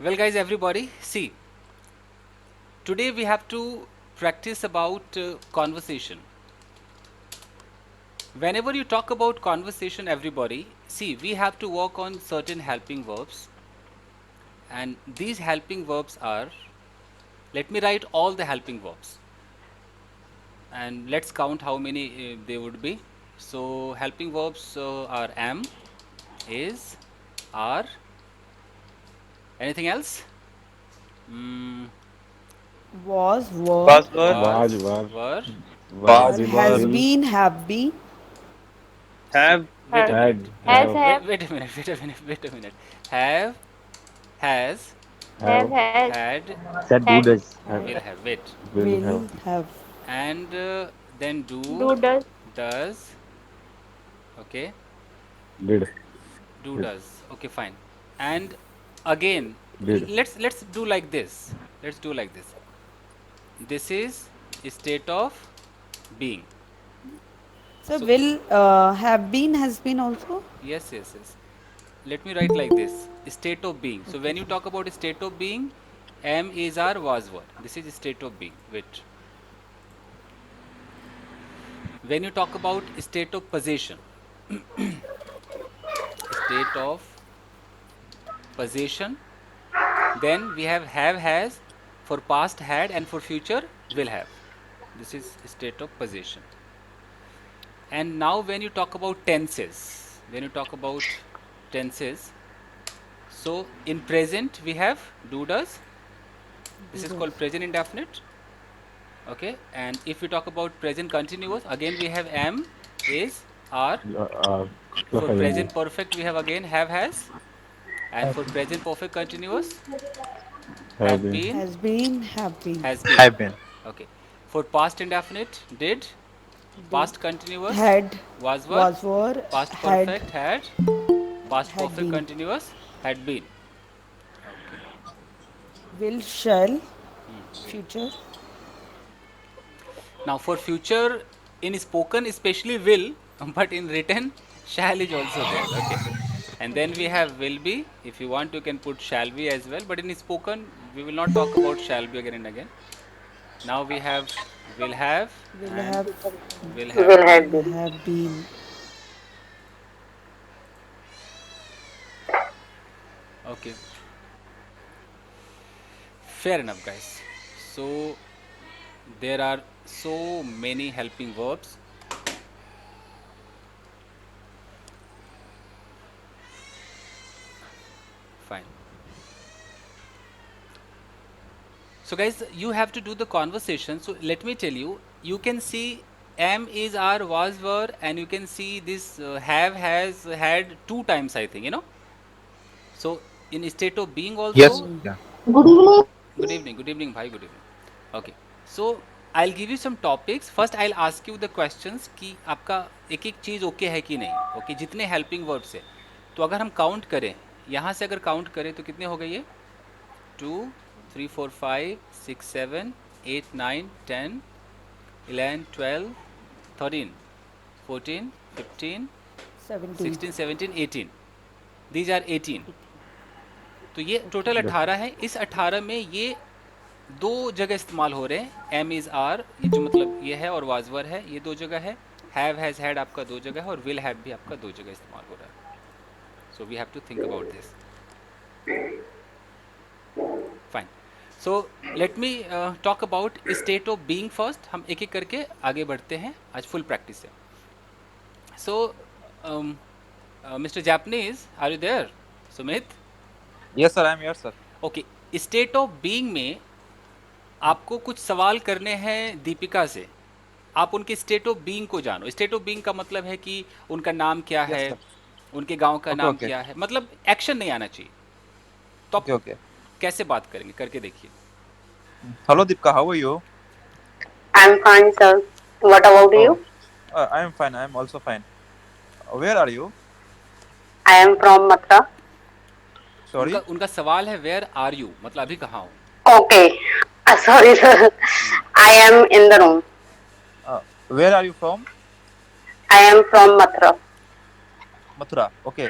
Well, guys, everybody, see, today we have to practice about conversation. Whenever you talk about conversation, everybody, see, we have to work on certain helping verbs, and these helping verbs are, let me write all the helping verbs, and let's count how many they would be. So, helping verbs are am, is, are, anything else? Mm, Was, were, Was were, was, Was, were, were. was, was and will, has were, will, been, have been. So, have, wait a Have, minute. have, Wait a minute. Wait a minute. Wait a minute. Have, has, have, had, said do had, does, have, will have. Wait. will have, Will have. And then do, do, does, does. Okay. did, Do did, does. Okay, fine. And again, did. let's do like this. Let's do like this. This is state of being. So So will have been, has been also. yes, yes, yes. Let me write like this. State of being. So Okay, when you fine. talk about state of being, am, is, are, was, were. This is state of being. Wait. When you talk about state of possession, state of possession, then we have has, for past had, and for future will have. This is state of possession. And now when you talk about tenses, when you talk about tenses, so in present we have do does. This Do is does. called present indefinite. Okay, and if we talk about present continuous, again we have am, is, are. Plus For ing, present perfect we have again have, has, and for present perfect continuous have have been, been, Has been, have been. has been. have been. Okay, for past indefinite did, Did. past continuous Had. was, were, Was, were. past Had. perfect had, past Had perfect been. continuous had been. Okay. Will, shall. Will. Future. Now for future in spoken especially will, but in written shall is also there. Okay. And then we Okay. have will be. If you want, you can put shall be as well. But in spoken, we will not talk about shall be again and again. Now we have will have Will and have. will have will been. have Will been. have been. Okay. Fair enough, guys. So there are so many helping verbs. Fine. So guys, you have to do the conversation. So let me tell you, you can see am, is, are, was, were, and you can see this have, has, had two times, I think, So in state of being Yes. also, Yeah. Good evening. good evening, bhai, good evening. Okay. So I'll give you some topics. First I'll ask you the questions कि आपका एक एक चीज़ okay है कि नहीं. Okay, जितने helping verbs है. तो अगर हम काउंट करें, यहाँ से अगर काउंट करें तो कितने हो गए ये? 2, 3, 4, 5, 6, 7, 8, 9, 10, 11, 12, 13, 14, 15, 17. 16, 17, 18. These are 18. तो ये टोटल the 18 है. इस 18 में ये दो जगह इस्तेमाल हो रहे हैं. एम इज़ आर, ये जो मतलब ये है, और वाजवर है, ये दो जगह है. हैव हैज़ हैड आपका दो जगह है, और विल हैव भी आपका दो जगह इस्तेमाल हो रहा है. So we have to think about this. Fine. So let me talk about state of being first. हम एक एक करके आगे बढ़ते हैं. आज फुल प्रैक्टिस है. So mister Japanese, are you there? Sumit. Yes, sir. I am here, sir. Okay. State of being में आपको कुछ सवाल करने हैं दीपिका से. आप उनके स्टेट ऑफ बीइंग को जानो. स्टेट ऑफ बीइंग का मतलब है कि उनका नाम क्या Yes, है, sir. उनके गांव का Okay, नाम okay. क्या है, मतलब एक्शन नहीं आना चाहिए. तो आप Okay, okay. कैसे बात करेंगे, करके देखिए. Hello, Deepika. How are you? I'm fine, sir. What about Oh, you? I am fine. I am also fine. Where are you? I am from Mathura. उनका Sorry. उनका सवाल है वेयर आर यू, मतलब अभी कहाँ हो. Okay. Sorry, sir. I am in the room. Where are you from? I am from Mathura. Mathura. Okay.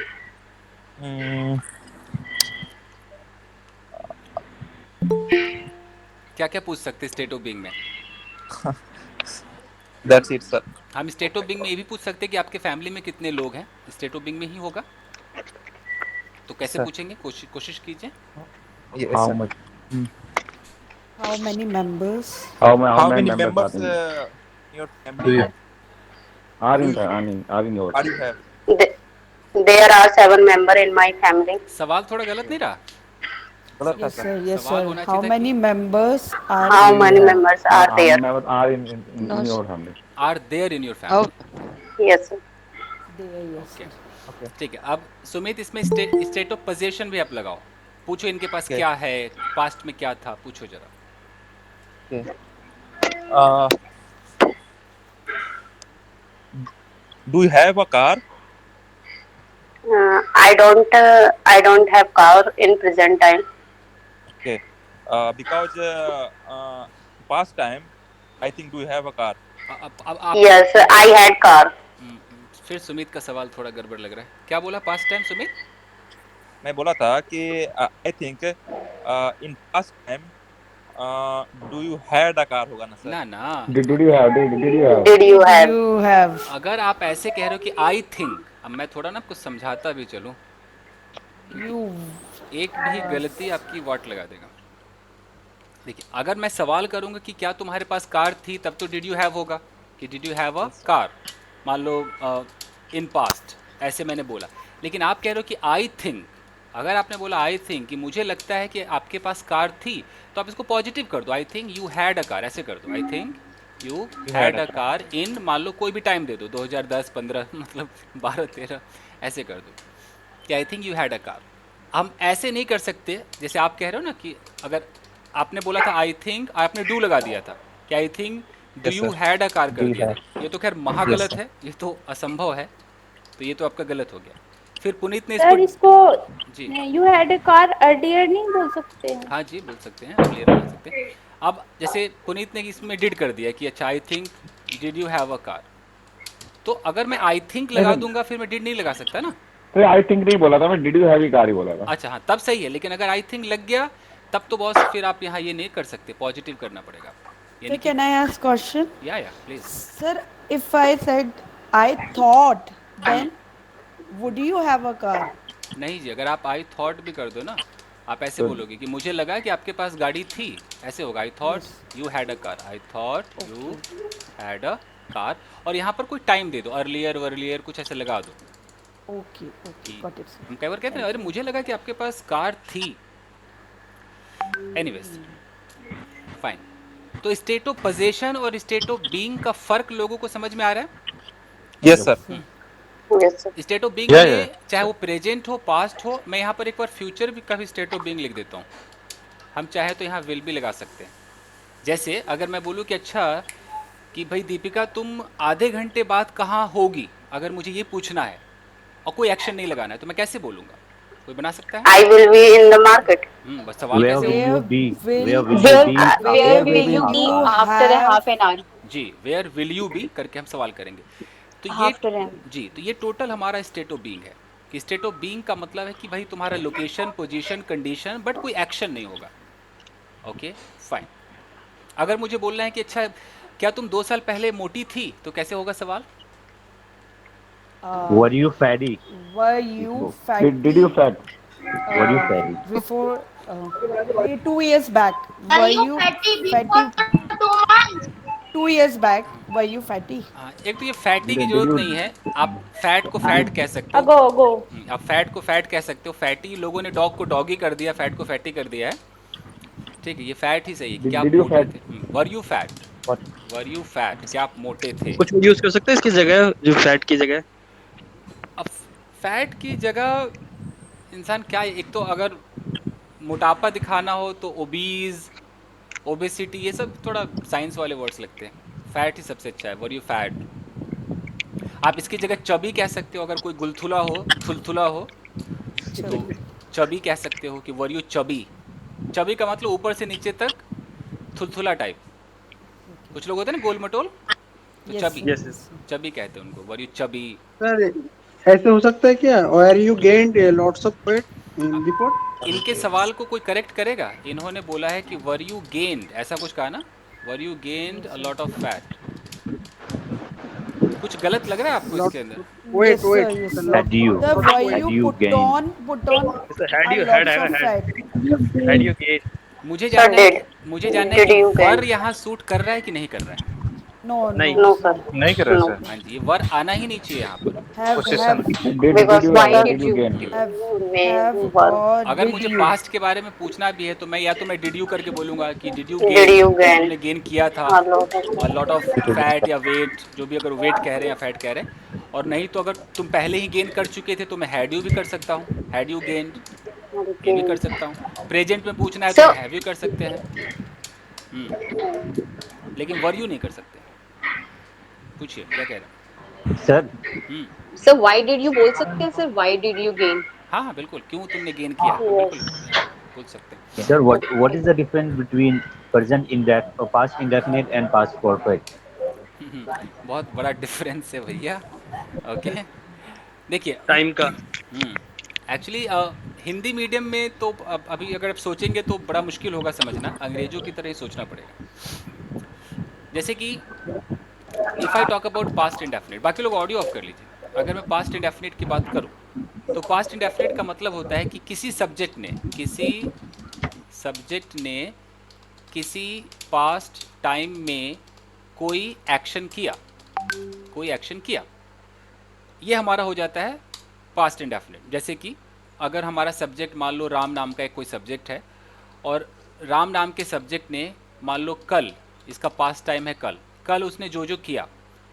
Mm, क्या क्या पूछ सकते स्टेट ऑफ बीइंग में? That's it, sir. हम स्टेट ऑफ बीइंग में ये भी पूछ सकते हैं कि आपके फैमिली में कितने लोग हैं, स्टेट ऑफ बीइंग में ही होगा। तो कैसे Sir. पूछेंगे, कोशिश कीजिए। Yes, How sir. much? How many members? How How many many members members in your do family you are do in you, the are in your? are you have? Th- there are 7 members in my family. सवाल थोड़ा गलत नहीं रहा? गलत था Yes, sir. sir. Yes, सवाल sir. होना How चाहिए था many कि members are How in many your members are How many there? members are in your family? Are there in your How family. Yes, sir. there? Yes, okay, sir. Okay. ठीक है। अब सुमित, इसमें state of position भी आप लगाओ। पूछो इनके पास Okay. क्या है, पास्ट में क्या था, पूछो जरा। Okay. Uh, do you have a car? I don't have car in present time. Okay. Because past time, I think do you have a car? अब आप Yes, I had car. फिर सुमित का सवाल थोड़ा गड़बड़ लग रहा है। क्या बोला पास्ट टाइम सुमित? मैं बोला था कि I think in past time do you had a car होगा ना सर? ना ना, Did you have? Did you have? Did you have? You have. अगर आप ऐसे कह रहे हो कि आई थिंक, अब मैं थोड़ा ना कुछ समझाता भी चलूं, You. एक भी गलती आपकी वाट लगा देगा। देखिए, अगर मैं सवाल करूंगा कि क्या तुम्हारे पास कार थी, तब तो डिड यू हैव होगा कि did you have a car, मान लो इन पास्ट, ऐसे मैंने बोला। लेकिन आप कह रहे हो कि आई थिंक, अगर आपने बोला आई थिंक कि मुझे लगता है कि आपके पास कार थी, तो आप इसको पॉजिटिव कर दो। I think you had a car, ऐसे कर दो। I think you had a car in, मान लो कोई भी टाइम दे दो, 2010, 15, मतलब 12, 13, ऐसे कर दो कि I think you had a car. हम ऐसे नहीं कर सकते जैसे आप कह रहे हो ना कि अगर आपने बोला था आई थिंक, आपने डू लगा दिया था कि I think do Yes, you sir. Had a car कर Do दिया have. था। ये तो खैर महा Yes, गलत sir. है, ये तो असंभव है, तो ये तो आपका गलत हो गया। फिर पुनीत ने सर इसको इसको जी you had a car earlier नहीं बोल सकते हैं? हाँ जी बोल सकते हैं, क्लियर बोल सकते हैं। अब जैसे पुनीत ने इसमें डिड कर दिया कि अच्छा I think did you have a car, तो अगर मैं आई थिंक लगा दूंगा फिर मैं डिड नहीं लगा सकता ना। तो आई थिंक नहीं बोला था मैं, डिड यू हैव कार ही बोला था। अच्छा हाँ, तब सही है। लेकिन अगर आई थिंक लग गया तब तो बॉस फिर आप यहाँ ये नहीं कर सकते, पॉजिटिव करना पड़ेगा। So can I ask question? या please. Sir, if I said I thought, then would you have a car? नहीं जी, अगर आप आई थॉट भी कर दो ना, आप ऐसे तो- बोलोगे कि मुझे लगा कि आपके पास गाड़ी थी, ऐसे होगा। I thought you had a car, I thought you had a car, और यहाँ पर कोई टाइम दे दो, अर्लियर वर्लियर कुछ ऐसे लगा दो। Okay, okay, got it, sir. हम कई बार कहते हैं अरे मुझे लगा कि आपके पास कार थी। Anyways, fine. तो स्टेट ऑफ पोजीशन और स्टेट ऑफ बीइंग का फर्क लोगों को समझ में आ रहा है? Yes, sir. Yes, sir. State of being Yeah, में yeah. चाहे वो प्रेजेंट हो, पास्ट हो, मैं यहाँ पर एक बार फ्यूचर भी का भी स्टेट ऑफ बीइंग लिख देता हूँ। हम चाहे तो यहाँ विल भी लगा सकते हैं। जैसे अगर मैं बोलूँ कि अच्छा कि भाई दीपिका तुम आधे घंटे बाद कहाँ होगी, अगर मुझे ये पूछना है और कोई एक्शन नहीं लगाना है, तो मैं कैसे बोलूँगा? कोई बना सकता है? I will be in the market. बस सवाल Where कैसे will होगा? you be? will- Where will Where- you be? where will you be you after a have- half an hour? जी, वेयर विल यू बी करके हम सवाल करेंगे। तो After ये an- जी, तो ये टोटल हमारा स्टेट ऑफ बीइंग है कि स्टेट ऑफ बीइंग का मतलब है कि भाई तुम्हारा लोकेशन, पोजीशन, कंडीशन, बट कोई एक्शन नहीं होगा। Okay fine. अगर मुझे बोलना है कि अच्छा क्या तुम 2 साल पहले मोटी थी, तो कैसे होगा सवाल? Were you fatty? Were you fatty? Did you fat? Were you fatty? Before 2 years back? Were you fatty? 2 years back, were you fatty? हाँ, एक तो ये फैटी की Did जरूरत you- नहीं है, आप फैट को फैट कह सकते हो। Go, go. आप फैट को फैट कह सकते हो। फैटी लोगों ने डॉग को डॉगी कर दिया, फैट को फैटी कर दिया है। ठीक है, ये फैट ही सही है। क्या आप Did you मोटे fat? थे? Were you fat? Were you fat? क्या आप मोटे थे? कुछ यूज कर सकते हैं इसकी जगह, जो फैट की जगह? अब फैट की जगह इंसान क्या, एक तो अगर मोटापा दिखाना हो तो ओबीज, ओबेसिटी, ये सब थोड़ा साइंस वाले वर्ड्स लगते हैं। फैट ही सबसे अच्छा है, वर यू फैट। आप इसकी जगह चबी कह सकते हो, अगर कोई गुलथुला हो, थुलथुला हो तो चबी कह सकते हो कि वर यू चबी। चबी का मतलब ऊपर से नीचे तक थुलथुला टाइप। कुछ लोग होते हैं ना गोल मटोल, तो Yes, chubby, sir. Yes, yes. Chubby कहते हैं उनको, वर यू चबी। सर ऐसे हो सकता है क्या? और you gained lots of weight before? इनके सवाल को कोई करेक्ट करेगा? इन्होंने बोला है कि वर यू गेन्ड, ऐसा कुछ कहा ना, were you gained a lot of fat. कुछ गलत लग रहा है आपको इसके अंदर? Yes, sir. Yes, sir. Had you? The why Had you you put gained? on had a you lots had of fat. had you gained? मुझे Sir, जानना है did. मुझे जानना है Did कि you वर gain? यहाँ सूट कर रहा है कि नहीं कर रहा है? No, नहीं। no. No, sir. नहीं कर रहा No. सर। हाँ जी, ये वर आना ही नहीं चाहिए यहाँ पर। Have Possession. Did Because you why have? did Did you you gain? have may have were or अगर did मुझे you? पास्ट के बारे में पूछना भी है तो मैं या तो मैं डिड यू करके बोलूँगा कि did you Did gain, you gain? तुमने गेन किया था a lot of lot of fat या वेट, जो भी, अगर वेट कह रहे हैं या फैट कह रहे हैं। और नहीं तो अगर तुम पहले ही गेन कर चुके थे तो मैं हैड यू भी कर सकता हूँ, हैड यू गेन्ड, ये भी कर सकता हूँ। प्रेजेंट में पूछना है तो So, हैव यू कर सकते हैं। लेकिन वर यू नहीं कर सकते। पूछिए क्या कह रहे हैं। Sir, sir why did you बोल सकते हैं sir, why did you gain? हाँ हाँ बिल्कुल, क्यों तुमने गेन किया, तो बिल्कुल पूछ सकते हैं। sir, what is the difference between present past indefinite and past perfect? बहुत बड़ा डिफरेंस है भैया। ओके, देखिए टाइम का। एक्चुअली हिंदी मीडियम में तो अभी अगर आप सोचेंगे तो बड़ा मुश्किल होगा समझना, अंग्रेजों की तरह ही सोचना पड़ेगा। जैसे कि if I talk about past indefinite, बाकी लोग ऑडियो ऑफ कर लीजिए। अगर मैं पास्ट इंडेफिनिट की बात करूं तो पास्ट इंडेफिनिट का मतलब होता है कि किसी सब्जेक्ट ने किसी पास्ट टाइम में कोई एक्शन किया, ये हमारा हो जाता है पास्ट इंडेफिनिट। जैसे कि अगर हमारा सब्जेक्ट मान लो राम नाम का एक कोई सब्जेक्ट है और राम नाम के सब्जेक्ट ने मान लो कल, इसका पास्ट टाइम है कल उसने जो किया,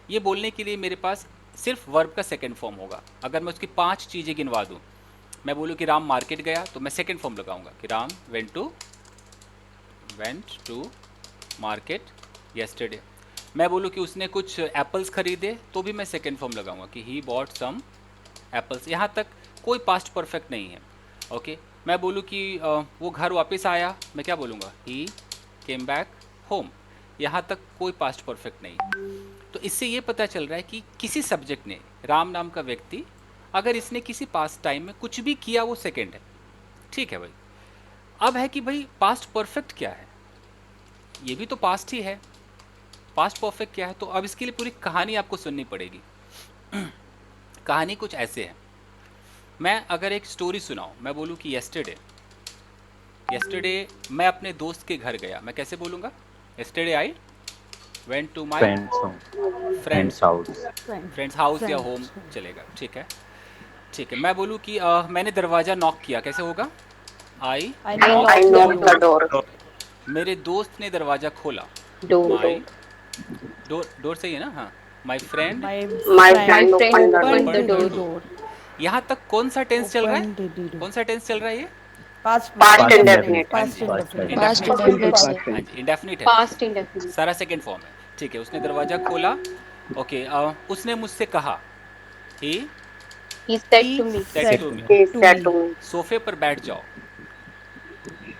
ये बोलने के लिए मेरे पास सिर्फ वर्ब का सेकंड फॉर्म होगा। अगर मैं उसकी 5 चीज़ें गिनवा दूँ, मैं बोलूँ कि राम मार्केट गया तो मैं सेकंड फॉर्म लगाऊंगा कि Ram went to market yesterday. मैं बोलूँ कि उसने कुछ एप्पल्स खरीदे तो भी मैं सेकंड फॉर्म लगाऊंगा कि ही बॉट सम एप्पल्स। यहाँ तक कोई पास्ट परफेक्ट नहीं है। ओके, मैं बोलूँ कि वो घर वापस आया, मैं क्या बोलूँगा, ही केम बैक होम। यहाँ तक कोई पास्ट परफेक्ट नहीं। तो इससे ये पता चल रहा है कि किसी सब्जेक्ट ने, राम नाम का व्यक्ति, अगर इसने किसी पास्ट टाइम में कुछ भी किया वो सेकंड है। ठीक है भाई, अब है कि भाई पास्ट परफेक्ट क्या है, ये भी तो पास्ट ही है। पास्ट परफेक्ट क्या है, तो अब इसके लिए पूरी कहानी आपको सुननी पड़ेगी। कहानी कुछ ऐसे है, मैं अगर एक स्टोरी सुनाऊं, मैं बोलूं कि येस्टरडे मैं अपने दोस्त के घर गया, मैं कैसे बोलूँगा, yesterday I went to my Friend's house. Friend's house या होम चलेगा। ठीक है, मैं बोलूँ कि मैंने दरवाज़ा नॉक किया, कैसे होगा, आई I I knocked the door. मेरे दोस्त ने दरवाज़ा खोला, डोर माई डोर सही है ना, हाँ, my friend my My friend friend opened the opened door. the door. door. यहाँ तक कौन सा टेंस चल रहा है, Opened the door. कौन सा टेंस चल रहा है ये, Past Past indefinite. Past Past indefinite. Past indefinite indefinite हाँ जी, इंडेफिनिट है, पास्ट इंडेफिनिट। सारा सेकंड फॉर्म है। ठीक है, उसने दरवाज़ा खोला। ओके, उसने मुझसे कहा, he he said to me, said to me, He said to me, सोफे पर बैठ जाओ,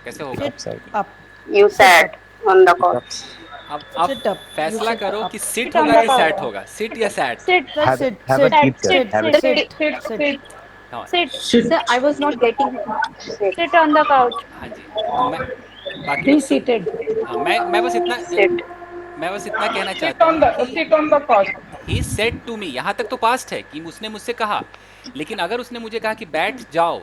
कैसे होगा। Sit up. you sat on the couch. अब Sit up. फैसला You sit करो up. कि सिट Sit on होगा the या सैट couch. होगा, सिट या set. Sit, Sir, sit, Have a sit, seat, sir. sit, Have a sit, seat. sit, sit, sit, हाँ sit, sir I was not getting. sit on the couch. हाँ जी, तो मैं बाकी Be लोग seated. हाँ, मैं बस इतना Sit. कहना Sit चाहता on हूँ the कि sit on the couch. He said to me, यहाँ तक तो पास्ट है कि उसने मुझसे कहा। लेकिन अगर उसने मुझे कहा कि बैठ जाओ,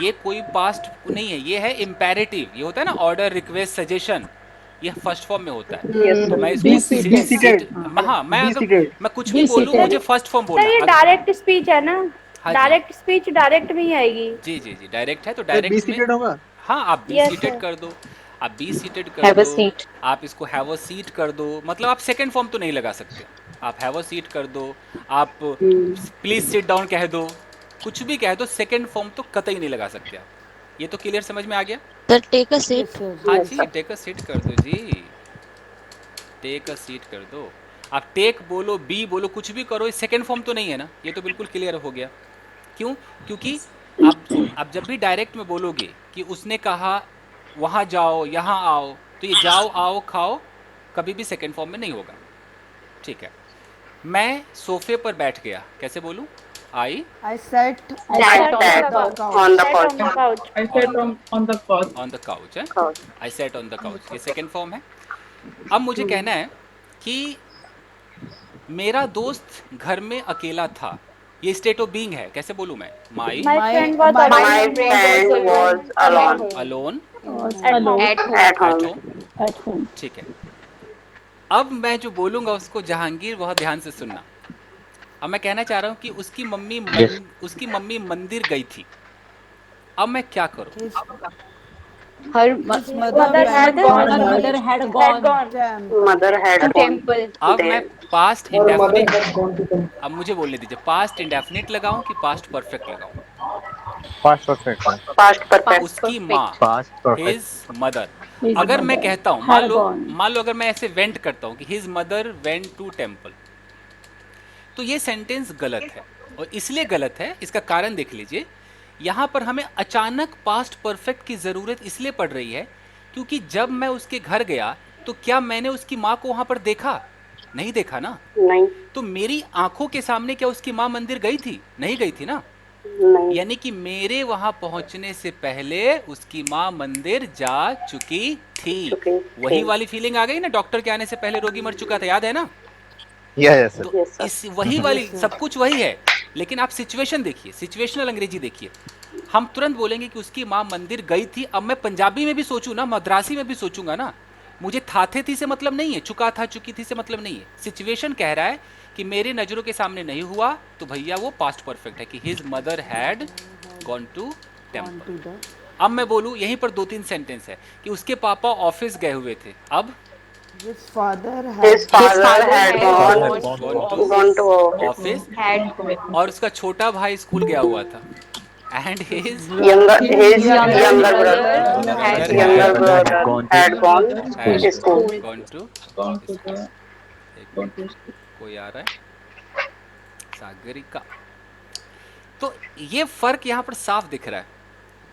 ये कोई पास्ट नहीं है, ये है इम्पेरेटिव। ये होता है ना, ऑर्डर, रिक्वेस्ट, सजेशन, ये फर्स्ट फॉर्म में होता है। Yes. तो मैं Be इसको seated. हाँ, मैं अगर मैं कुछ Be भी बोलूँ seated. मुझे फर्स्ट फॉर्म सर ये बोलना। डायरेक्ट स्पीच है ना, हाँ जी। डायरेक्ट स्पीच डायरेक्ट में ही आएगी। जी, डायरेक्ट है तो डायरेक्ट में होगा। हाँ, आप बी Yes, सीटेड sir. कर दो, आप बी सीटेड कर हैव अ दो, सीट। आप इसको हैव अ सीट कर दो। मतलब आप सेकंड फॉर्म तो नहीं लगा सकते, आप हैव अ सीट कर दो, आप प्लीज सिट डाउन कह दो, कुछ भी कह दो, सेकंड फॉर्म तो कतई नहीं लगा सकते आप। ये तो क्लियर समझ में आ गया। Sir take a Yes, seat. sir. हाँ जी, टेक अ सीट कर दो जी, टेक अ सीट कर दो। आप टेक बोलो, बी बोलो, कुछ भी करो, ये सेकंड फॉर्म तो नहीं है ना, ये तो बिल्कुल क्लियर हो गया। क्यों? क्योंकि आप जब भी डायरेक्ट में बोलोगे कि उसने कहा वहाँ जाओ, यहाँ आओ, तो ये जाओ, आओ, खाओ कभी भी सेकंड फॉर्म में नहीं होगा। ठीक है, मैं सोफे पर बैठ गया, कैसे बोलूँ, I I sat I Sat on sat the couch. on the Sat couch. on the couch. on the couch है. Couch. I sat on the couch. ये सेकंड फॉर्म है. अब मुझे कहना है कि मेरा दोस्त घर में अकेला था. ये स्टेट ऑफ बीइंग है. कैसे बोलूं मैं? माई My My friend was my My alone. friend was alone alone At home. At home. at at home. Home. ठीक है. अब मैं जो बोलूंगा उसको जहांगीर बहुत ध्यान से सुनना. अब मैं कहना चाह रहा हूँ कि Yes. उसकी मम्मी मंदिर गई थी. अब मैं क्या करूँ? his, Her his Mother had gone. had gone. Damn. Mother had to gone. temple. अब मैं Then पास्ट इंडेफिनिट, अब मुझे बोलने दीजिए, पास्ट इंडेफिनिट लगाऊं कि पास्ट परफेक्ट लगाऊं? Past perfect. past perfect. उसकी perfect. माँ, Past perfect. His mother. अगर मैं कहता हूं, मान लो अगर मैं ऐसे वेंट करता हूं कि his mother went to temple, तो ये सेंटेंस गलत है. और इसलिए गलत है, इसका कारण देख लीजिए. यहां पर हमें अचानक पास्ट परफेक्ट की जरूरत इसलिए पड़ रही है क्योंकि जब मैं उसके घर गया तो क्या मैंने उसकी माँ को वहां पर देखा? नहीं देखा ना. नहीं. तो मेरी आंखों के सामने क्या उसकी माँ मंदिर गई थी? नहीं गई थी ना. नहीं. यानी कि मेरे वहां पहुंचने से पहले उसकी माँ मंदिर जा चुकी थी. चुकी वही थी. वाली फीलिंग आ गई ना, डॉक्टर के आने से पहले रोगी मर चुका था, याद है ना. Yeah, yes, sir. तो Yes, sir. इस वही वाली सब कुछ वही है, लेकिन आप सिचुएशन देखिए, सिचुएशनल अंग्रेजी देखिए. हम तुरंत बोलेंगे कि उसकी माँ मंदिर गई थी. अब मैं पंजाबी में भी सोचूं ना, मद्रासी में भी सोचूंगा ना, मुझे था थे थी से मतलब नहीं है, चुका था चुकी थी से मतलब नहीं है. सिचुएशन कह रहा है कि मेरे नजरों के सामने नहीं हुआ, तो भैया वो पास्ट परफेक्ट है कि his mother had gone to temple. to the अब मैं बोलूं, यहीं पर 2-3 सेंटेंस है कि उसके पापा ऑफिस गए हुए थे. अब his father His had father had gone gone to to office, Had gone. और उसका छोटा भाई स्कूल गया हुआ था. And his his younger brother Had younger Had brother gone to had gone had to school. gone to एक minute, कोई आ रहा है, सागरिका. तो ये फर्क यहाँ पर साफ दिख रहा है.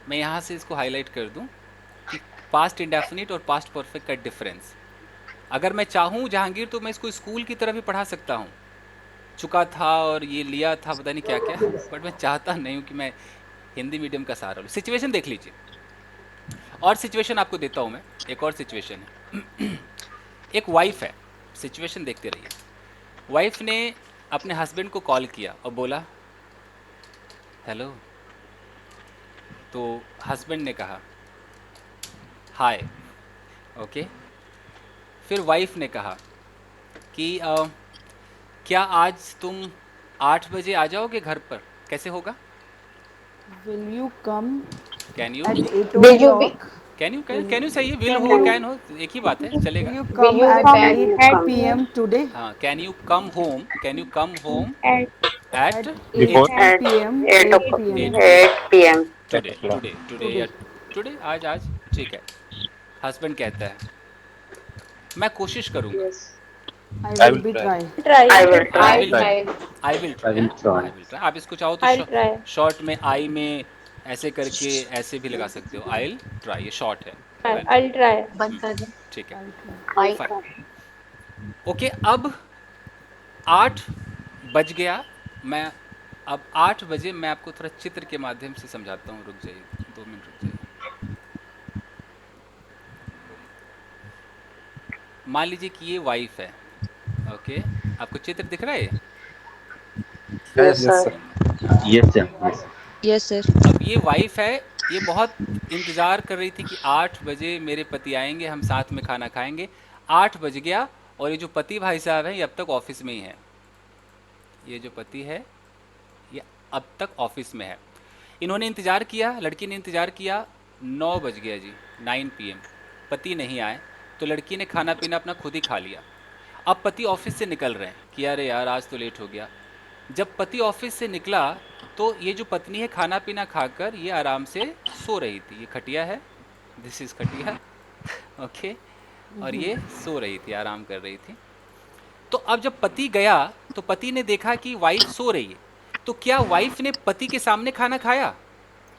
मैं यहाँ से इसको हाईलाइट कर दूं कि पास्ट इंडेफिनिट और पास्ट परफेक्ट का डिफरेंस. अगर मैं चाहूँ जहांगीर तो मैं इसको स्कूल की तरह भी पढ़ा सकता हूँ, चुका था और ये लिया था, पता नहीं क्या क्या, बट मैं चाहता नहीं हूँ कि मैं हिंदी मीडियम का सहारा लूँ. सिचुएशन देख लीजिए, और सिचुएशन आपको देता हूँ मैं. एक और सिचुएशन है. एक वाइफ है, सिचुएशन देखते रहिए. वाइफ ने अपने हस्बैंड को कॉल किया और बोला हेलो. तो हस्बैंड ने कहा हाय. ओके. फिर वाइफ ने कहा कि क्या आज तुम 8 बजे आ जाओगे घर पर? कैसे होगा? will you come can you, at 8 Will you be- o'clock? Can you सही है, विल हो कैन हो एक ही बात है, चलेगा. Will you come you at come 8 p.m. today? हाँ, can you come home, can you come home At at 8 p.m. 8 p.m. 8 p.m. Today आज ठीक है. हस्बैंड कहता है मैं कोशिश करूंगा. Yes. I will be try. try. I will try. I will try. I will try. आप इसको चाहो I'll try. तो शॉर्ट में आई में ऐसे करके ऐसे भी लगा सकते हो. आई विल ट्राई, ये शॉर्ट है. I'll try. बंद कर दे. ठीक है. I Fine. ओके. अब 8 बज गया. मैं अब 8 बजे मैं आपको थोड़ा चित्र के माध्यम से समझाता हूँ. रुक जाइए, 2 मिनट रुक जाइए. मान लीजिए कि ये वाइफ है. ओके. आपको चित्र दिख रहा है? Yes, sir. Yes, sir. Yes. Yes, sir. अब ये वाइफ है, ये बहुत इंतज़ार कर रही थी कि 8 बजे मेरे पति आएंगे, हम साथ में खाना खाएंगे. 8 बज गया और ये जो पति भाई साहब हैं ये अब तक ऑफिस में ही हैं. ये जो पति है ये अब तक ऑफिस में है. इन्होंने इंतज़ार किया, लड़की ने इंतज़ार किया. 9 बज गया जी, 9 PM. पति नहीं आए तो लड़की ने खाना पीना अपना खुद ही खा लिया. अब पति ऑफिस से निकल रहे हैं कि अरे यार आज तो लेट हो गया. जब पति ऑफिस से निकला तो ये जो पत्नी है खाना पीना खाकर ये आराम से सो रही थी. ये खटिया है, दिस इज़ खटिया. ओके. और ये सो रही थी, आराम कर रही थी. तो अब जब पति गया तो पति ने देखा कि वाइफ सो रही है. तो क्या वाइफ ने पति के सामने खाना खाया?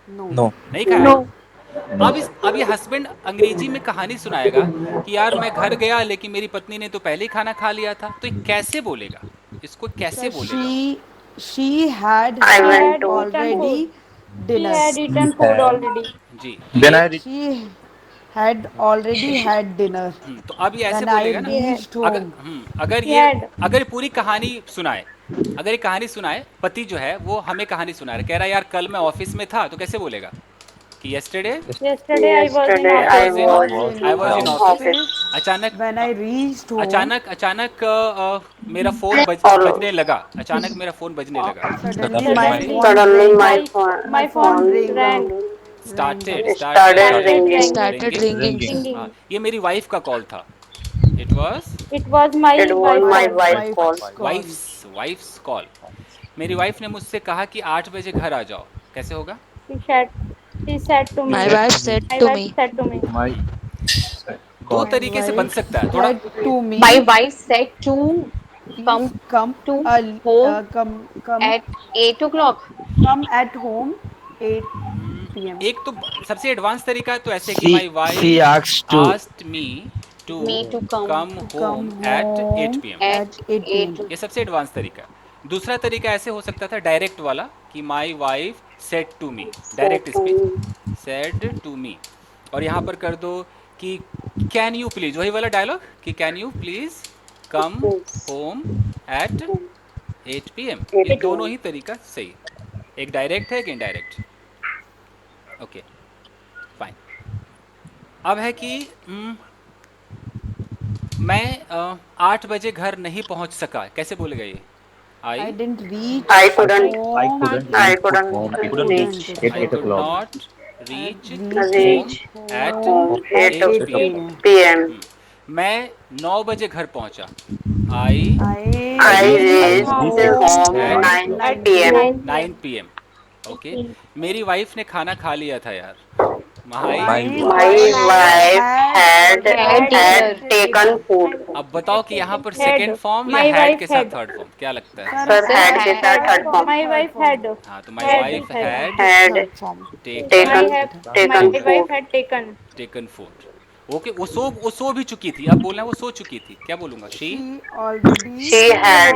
No. नहीं खाया. अब ये हस्बैंड अंग्रेजी में कहानी सुनाएगा कि यार मैं घर गया लेकिन मेरी पत्नी ने तो पहले ही खाना खा लिया था. तो ये कैसे बोलेगा? इसको कैसे बोलेगा? she had I She went had to eaten already food. She dinner. had eaten food already. Ji Then ये I She had already had dinner तो अब ये ऐसे when I बोलेगा ना, reached अगर home. अगर She ये had. अगर ये पूरी कहानी सुनाए, अगर ये कहानी सुनाए, पति जो है वो हमें कहानी सुना रहा है, कह रहा है यार कल मैं ऑफिस में था, तो कैसे बोलेगा कि yesterday Yesterday I was in yesterday. I I was in office. was I was in in office. office. अचानक When I reached home, अचानक मेरा फोन और बजने लगा, अचानक मेरा फोन बजने लगा, suddenly my Suddenly phone suddenly rang. my my phone phone rang. rang. started started started ringing. ringing. Ringing. हाँ, ये मेरी वाइफ का कॉल था. It was It was my It was wife my call. wife call. Wife's call. मेरी wife ने मुझसे कहा कि 8 बजे घर आ जाओ. कैसे होगा? She said. She said to me. My wife said My wife said to me. my दो My तरीके से बन wife सकता है थोड़ा. said to me, My wife said to come come to uh, home come at 8 o'clock. come at home 8 p.m. एक तो सबसे एडवांस तरीका है तो ऐसे कि She my she wife asked to asked me to Me to come come home Come at 8 home PM. at 8 p.m. ये सबसे एडवांस तरीका है. दूसरा तरीका ऐसे हो सकता था डायरेक्ट वाला कि my wife said to me, direct speech, said to me. और यहाँ पर कर दो कि कैन यू प्लीज, वही वाला डायलॉग कि can you please come home at 8 PM. ये दोनों ही तरीका सही है. एक डायरेक्ट है, एक इनडायरेक्ट. Okay fine. अब है कि मैं 8 बजे घर नहीं पहुंच सका. कैसे बोलेगा ये? I I didn't reach I couldn't. home. I couldn't at reach at I 8 could o'clock. Not reach reach at home at 8 8 PM. p.m. p.m. मैं 9 बजे घर पहुंचा. I I reached home at 9 p.m. 9 PM. Okay. मेरी wife ने खाना खा लिया था यार. माई My wife had taken food. अब बताओ कि यहाँ पर Had. सेकेंड फॉर्म या My हैड wife के साथ had. थर्ड फॉर्म क्या लगता है? Sir had के साथ third form. My wife had. हाँ तो my wife had. Had Had Third form. taken My food. wife had taken. Taken food. Okay. वो सो भी चुकी थी. अब बोलना है वो सो चुकी थी. क्या बोलूंगा? She She already She had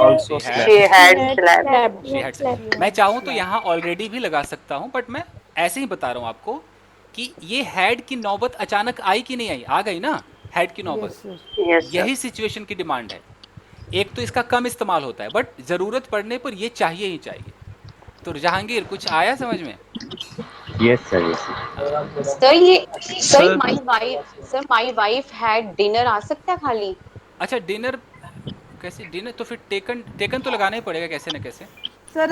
Also she had slept. She had. मैं चाहूँ तो यहाँ ऑलरेडी भी लगा सकता हूँ, बट मैं ऐसे ही बता रहा हूँ आपको कि ये हैड की नौबत अचानक आई कि नहीं आई? आ गई ना हैड की नौबत. yes, sir. Yes, sir. यही सिचुएशन की डिमांड है. एक तो इसका कम इस्तेमाल होता है, बट ज़रूरत पड़ने पर ये चाहिए ही चाहिए. तो जहांगीर कुछ आया समझ में? yes sir, yes sir. Sir, my wife had dinner आ सकता है खाली. अच्छा डिनर कैसे? डिनर तो फिर टेकन तो लगाना ही पड़ेगा कैसे न कैसे. Sir,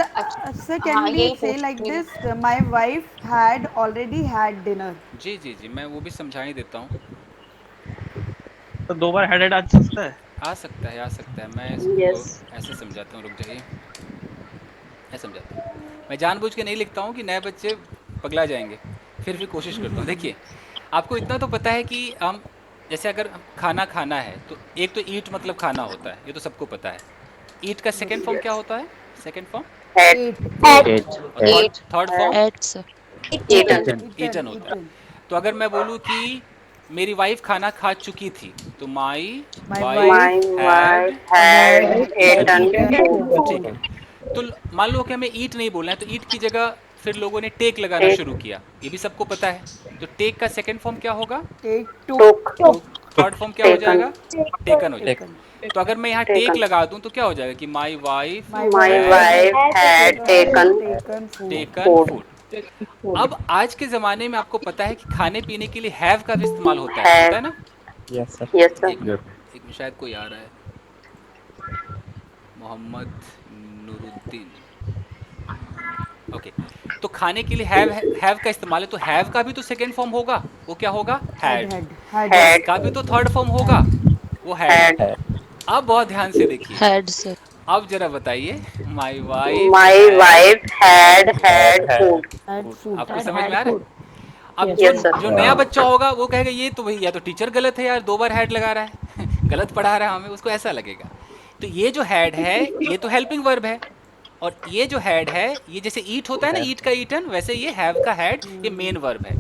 sir, can हाँ, we यही say पूछ like रही हूँ. this? My wife had already had dinner. जी जी जी मैं वो भी समझा ही देता हूँ. तो 2 बार हेडेड आ सकता है. आ सकता है, आ सकता है. मैं इसको Yes. ऐसे समझाता हूँ. रुक जाइए. मैं समझाता हूँ. मैं जानबूझ के नहीं लिखता हूँ कि नए बच्चे पगला जाएंगे. फिर भी कोशिश करता हूँ. देखिए आपको इतना तो पता है कि हम जैसे अगर खाना खाना है तो एक तो ईट मतलब खाना होता है, ये तो सबको पता है. ईट का सेकेंड फॉर्म क्या होता है? Second form. Had 8 third form eaten. Eaten होता है. तो अगर मैं बोलूँ कि मेरी वाइफ खाना खा चुकी थी तो माई My My wife wife had eaten food. ठीक है. तो मान लो कि हमें ईट नहीं बोलना है तो ईट की जगह फिर लोगों ने टेक लगाना Take. शुरू किया. ये भी सबको पता है. तो टेक का सेकंड फॉर्म क्या होगा? Take Took. तो थर्ड फॉर्म क्या हो Taken. जाएगा? टेकन हो जाएगा. taken. तो अगर मैं यहाँ Taken. टेक लगा दूं तो क्या हो जाएगा कि my wife My My wife had taken taken food. Taken Food. Food. अब आज के ज़माने में आपको पता है कि खाने पीने के लिए हैव का भी इस्तेमाल होता है. Have. होता है ना? Yes, sir. yes sir. एक मिनट शायद कोई आ रहा है. मोहम्मद नूरुद्दीन. ओके. तो खाने के लिए हैव का इस्तेमाल है तो हैव का भी तो सेकेंड फॉर्म होगा. वो क्या होगा? हैड. Had. Had. का भी तो थर्ड फॉर्म होगा. वो हैड. Had. अब बहुत ध्यान से देखिए. Had sir. अब जरा बताइए. My wife My wife had food. Had food. आपको समझ में आ रहा है? अब Yes, sir. जो नया बच्चा होगा वो कहेगा ये तो भाई या तो टीचर गलत है यार, 2 बार हैड लगा रहा है. गलत पढ़ा रहा है हमें, उसको ऐसा लगेगा. तो ये जो हैड है ये तो हेल्पिंग वर्ब है, और ये जो हैड है ये जैसे ईट होता है ना, ईट का ईटन, वैसे ये हैव का हैड ये मेन वर्ब है.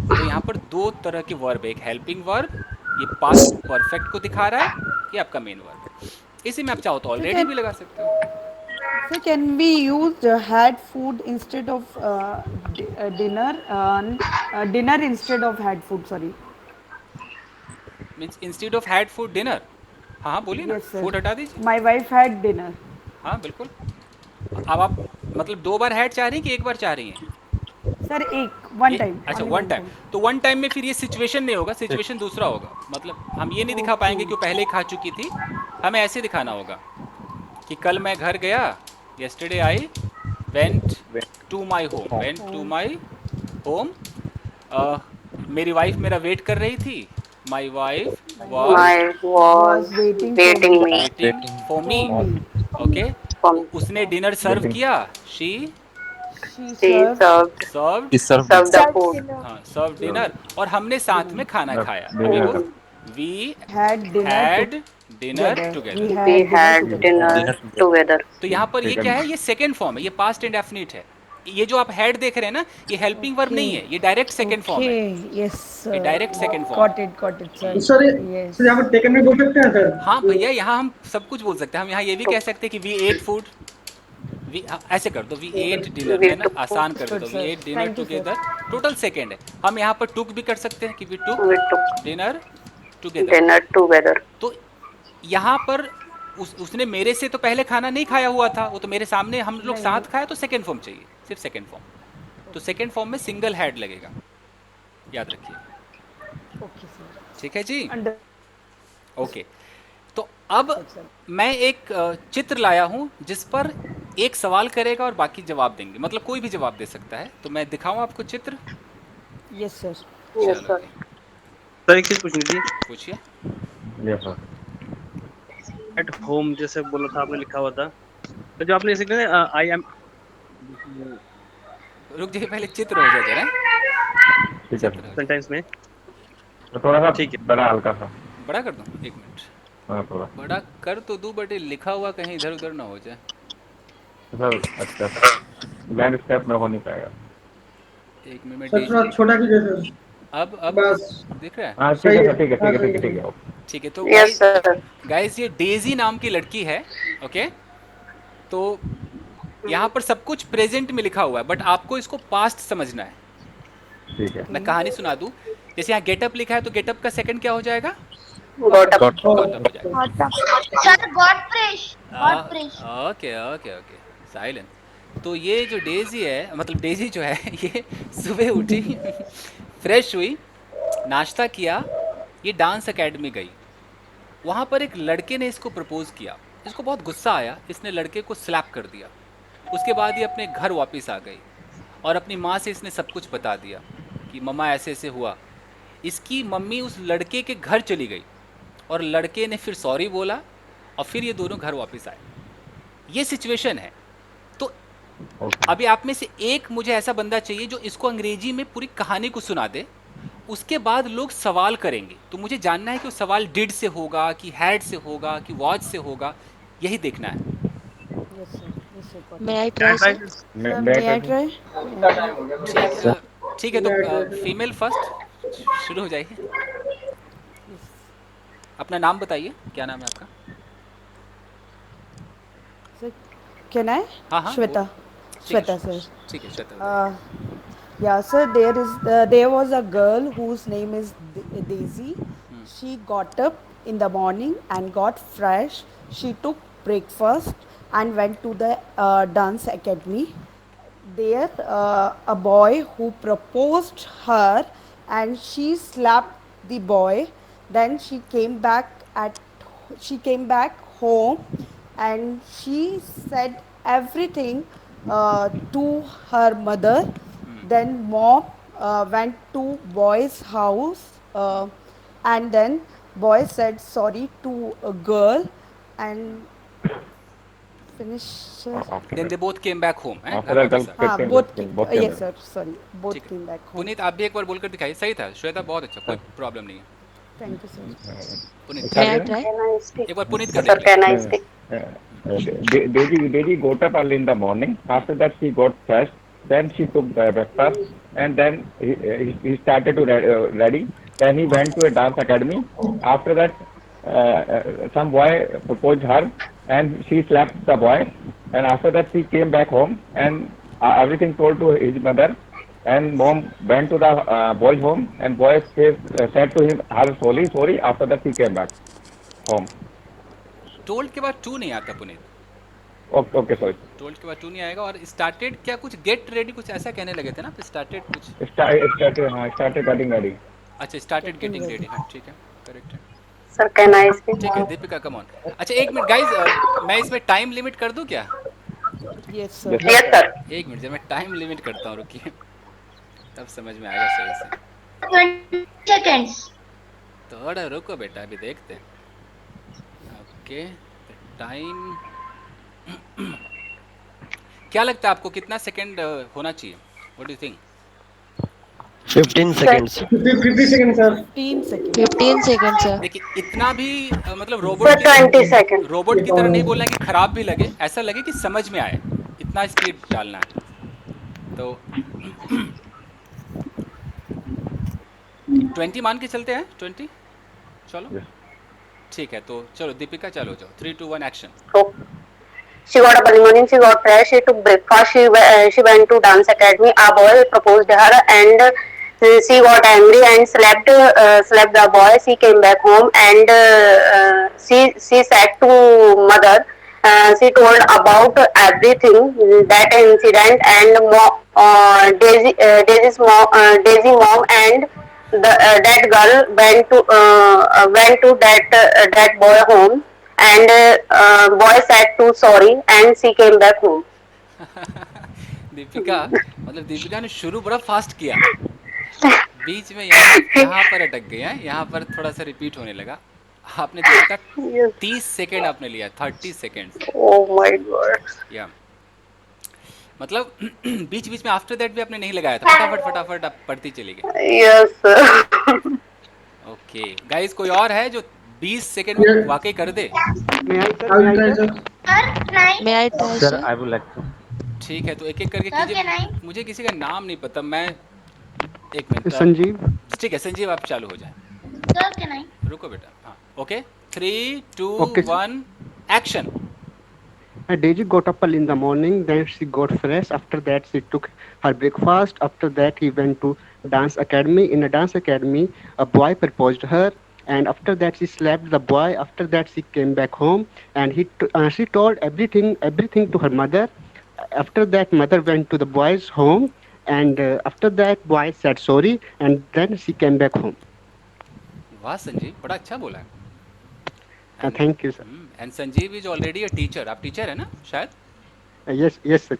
तो यहाँ पर 2 तरह के वर्ब है. एक हेल्पिंग वर्ब, ये पास्ट परफेक्ट को दिखा रहा है, ये आपका मेन वर्ब. इसी में आप चाहो तो ऑलरेडी भी लगा सकते हो. So can we use had food instead of dinner? Dinner instead of had food. Sorry. Means instead of had food dinner. हाँ हाँ बोलिए ना, Yes, sir. फूड हटा दीजिए। My wife had dinner. हाँ बिल्कुल। अब आप मतलब 2 बार हैड चाह रही हैं कि 1 बार चाह रही हैं? Sir, one time. अच्छा Only one one time. time. तो वन टाइम में फिर ये सिचुएशन नहीं होगा, सिचुएशन दूसरा होगा। मतलब हम ये नहीं दिखा पाएंगे कि वो पहले ही खा चुकी थी, हमें ऐसे दिखाना होगा कि कल मैं घर गया, yesterday I went to my home, went to my home, मेरी वाइफ मेरा वेट कर रही थी, my wife was My was Was waiting for waiting me. me waiting for me, For me. Okay. for me. उसने dinner सर्व Waiting. किया, she She She served. served He served. served the food. हाँ सर्व dinner, और हमने साथ में खाना खाया। dinner. Very good. We Had dinner had dinner together. Together. We We had had dinner together. dinner together. तो यहाँ पर ये ठीक है। क्या है, ये सेकेंड फॉर्म है, ये पास्ट इंडेफिनिट है। ये जो आप हैड देख रहे हैं ना, ये हेल्पिंग वर्ब नहीं है, ये डायरेक्ट सेकेंड फॉर्म है। Okay. Yes, sir. ये direct second form. Got it, sir. Sir Yes. यहाँ पर टेकन में बोल सकते हैं सर? हाँ भैया, यहाँ हम सब कुछ बोल सकते हैं। हम यहाँ ये भी कह सकते हैं कि वी एट फूड, वी ऐसे कर दो, वी एट डिनर, है ना, आसान कर दो, we ate dinner Thank you, sir. Together, total second है। हम यहाँ पर टुक भी कर सकते हैं कि we took We took dinner together. dinner together. तो यहाँ पर उसने मेरे से तो पहले खाना नहीं खाया हुआ था, वो तो मेरे सामने हम लोग साथ खाया, तो सेकेंड फॉर्म चाहिए, सिर्फ सेकेंड फॉर्म। तो सेकेंड फॉर्म में सिंगल हैड लगेगा, याद रखिए। Okay, sir. ठीक है जी, Under. ओके। तो अब मैं एक चित्र लाया हूँ जिस पर एक सवाल करेगा और बाकी जवाब देंगे, मतलब कोई भी जवाब दे सकता है। तो मैं दिखाऊं आपको चित्र? Yes, sir. Yes, चलो sir. जी, सर एक चीज पूछनी थी, पूछिए। Yes, sir. एट होम जैसे बोला था आपने, लिखा हुआ था, तो जो आपने ऐसे आई एम, रुक जाइए, पहले चित्र हो जाए जरा। ठीक है सर। सेंटेंस में तो थोड़ा सा ठीक है। बड़ा हल्का सा। बड़ा कर दूं? एक मिनट, हाँ थोड़ा। बड़ा कर तो दूं, बट ये लिखा हुआ कहीं इधर उधर ना हो जाए। सर अच्छा, लैंडस्केप में हो नहीं पाएगा। एक मिनट सर थोड़ा छोटा कीजिए सर। अब बस। दिख रहा है? हाँ ठीक है सर, ठीक है ठीक है ठीक है ठीक है। ठीक है। तो Yes, sir. गाइस ये डेजी नाम की लड़की है, ओके। तो यहाँ पर सब कुछ प्रेजेंट में लिखा हुआ है, बट आपको इसको पास्ट समझना है। ठीक है। मैं कहानी सुना दूं, जैसे यहाँ गेटअप लिखा है, तो गेटअप का सेकंड क्या हो जाएगा? Got up. गॉट अप हो जाएगा। Sir God fresh okay okay okay, silent. तो ये जो डेजी है, मतलब डेजी जो है, ये सुबह उठी, फ्रेश हुई, नाश्ता किया, ये डांस एकेडमी गई। वहाँ पर एक लड़के ने इसको प्रपोज किया, इसको बहुत गुस्सा आया, इसने लड़के को स्लैप कर दिया। उसके बाद ये अपने घर वापस आ गई और अपनी माँ से इसने सब कुछ बता दिया कि मम्मा ऐसे ऐसे हुआ। इसकी मम्मी उस लड़के के घर चली गई और लड़के ने फिर सॉरी बोला और फिर ये दोनों घर वापस आए। ये सिचुएशन है। तो अभी आप में से एक मुझे ऐसा बंदा चाहिए जो इसको अंग्रेजी में पूरी कहानी को सुना दे। उसके बाद लोग सवाल करेंगे, तो मुझे जानना है कि वो सवाल डिड से होगा कि हैड से होगा कि वॉच से होगा, यही देखना है। Yes, sir. Yes, sir. Got it. May I try, sir? Sir, may I try? ठीक है, तो फीमेल फर्स्ट शुरू हो जाइए। अपना नाम बताइए, क्या नाम है आपका? Sir, can I? हाँ हाँ, Shweta. ठीक है, Shweta, sir. ठीक है Shweta. Yeah, sir. There was a girl whose name is Daisy. She got up in the morning and got fresh. She took breakfast and went to the dance academy. There, a boy who proposed her, and she slapped the boy. Then she came back home, and she said everything to her mother. Then mom went to boy's house, and then boy said sorry to a girl and finished. Then they both came back home, हैं? After that, वापस आ गए। both both came yes back. sir, sorry, both ठीक है। came back home. Puneet आप भी एक बार बोलकर दिखाइए। सही था श्वेता, बहुत अच्छा, कोई प्रॉब्लम नहीं है। Thank you sir. Puneet May I try? Can I speak? एक बार पुनीत का Sir, देख can लें। I speak? Deji got up early in the morning. After that, she got fresh. Then she took breakfast, and then he started to ready. Then he went to a dance academy. After that, some boy proposed her, and she slapped the boy. and after that she came back home and everything told to his mother, and mom went to the boy's home, and boy said to him, "I'm sorry." After that he came back home. Told के बाद to नहीं आता Puneet, Okay, okay, sorry. Told के बाद to नहीं आएगा। और started क्या कुछ गेट रेडी कुछ ऐसा कहने लगे थे ना, स्टार्टेड कुछ, Started getting ready. अच्छा स्टार्टेड गेटिंग रेडी, हाँ ठीक है, करेक्ट है। Sir, can I speak? ठीक है दीपिका कम ऑन। अच्छा एक मिनट गाइस, मैं इसमें टाइम लिमिट कर दूं क्या? Yes, sir. Yes, sir. एक मिनट जब मैं टाइम लिमिट करता हूँ, रुकिए, तब समझ में आएगा सही से। 20 seconds. थोड़ा रुको बेटा, अभी देखते हैं। ओके टाइम क्या लगता है आपको कितना सेकंड होना चाहिए? What do you think? 15 seconds. 50 seconds, sir. 15 seconds. 15 seconds, sir. देखिए इतना भी मतलब Sir, रोबोट 20 seconds. रोबोट की तरह नहीं बोलना है कि खराब भी लगे, ऐसा लगे कि समझ में आए, इतना स्पीड डालना है। तो 20 मान के चलते हैं, 20 चलो ठीक है। तो चलो दीपिका चलो जाओ, 3 2 1 action. She got up early morning. She got fresh. She took breakfast. She went to dance academy. A boy proposed her, and she got angry and slapped the boy. She came back home, and she said to mother. She told about everything, that incident, and Daisy's mom and that girl went to that boy home, and boy said to sorry, and she came back home. Deepika मतलब दीपिका ने शुरू बड़ा fast किया, बीच में यहाँ पर अटक गए हैं, यहाँ पर थोड़ा सा रिपीट होने लगा। आपने दीपिका 30 सेकेंड आपने लिया, 30 सेकेंड। Oh my god. या मतलब बीच बीच में आफ्टर दैट भी आपने नहीं लगाया था, फटाफट फटाफट आप पढ़ती चली गई। Yes, sir. ओके गाइस, कोई और है जो 20 सेकेंड में वाकई कर दे? I will try, sir. Sir, can I? May I try, Sir, sir? I would like to. ठीक है, तो एक एक करके Sir, can कीजिए। I? मुझे किसी का नाम नहीं पता, मैं एक मिनट। संजीव। ठीक है संजीव, आप चालू हो जाए। Sir, can I? रुको बेटा, हाँ okay 3 2 Okay, sir. 1 action. Daisy got up early in the morning, then she got fresh. After that, she took her breakfast. After that, he went to dance academy. In a dance academy, a boy proposed her, and after that, she slapped the boy. After that, she came back home, and she told everything to her mother. After that, mother went to the boy's home, and after that, boy said sorry, and then she came back home. वाह संजीव, बड़ा अच्छा बोला है। Thank you, sir. And Sanjeev is already a teacher. आप teacher है ना शायद? Yes, sir.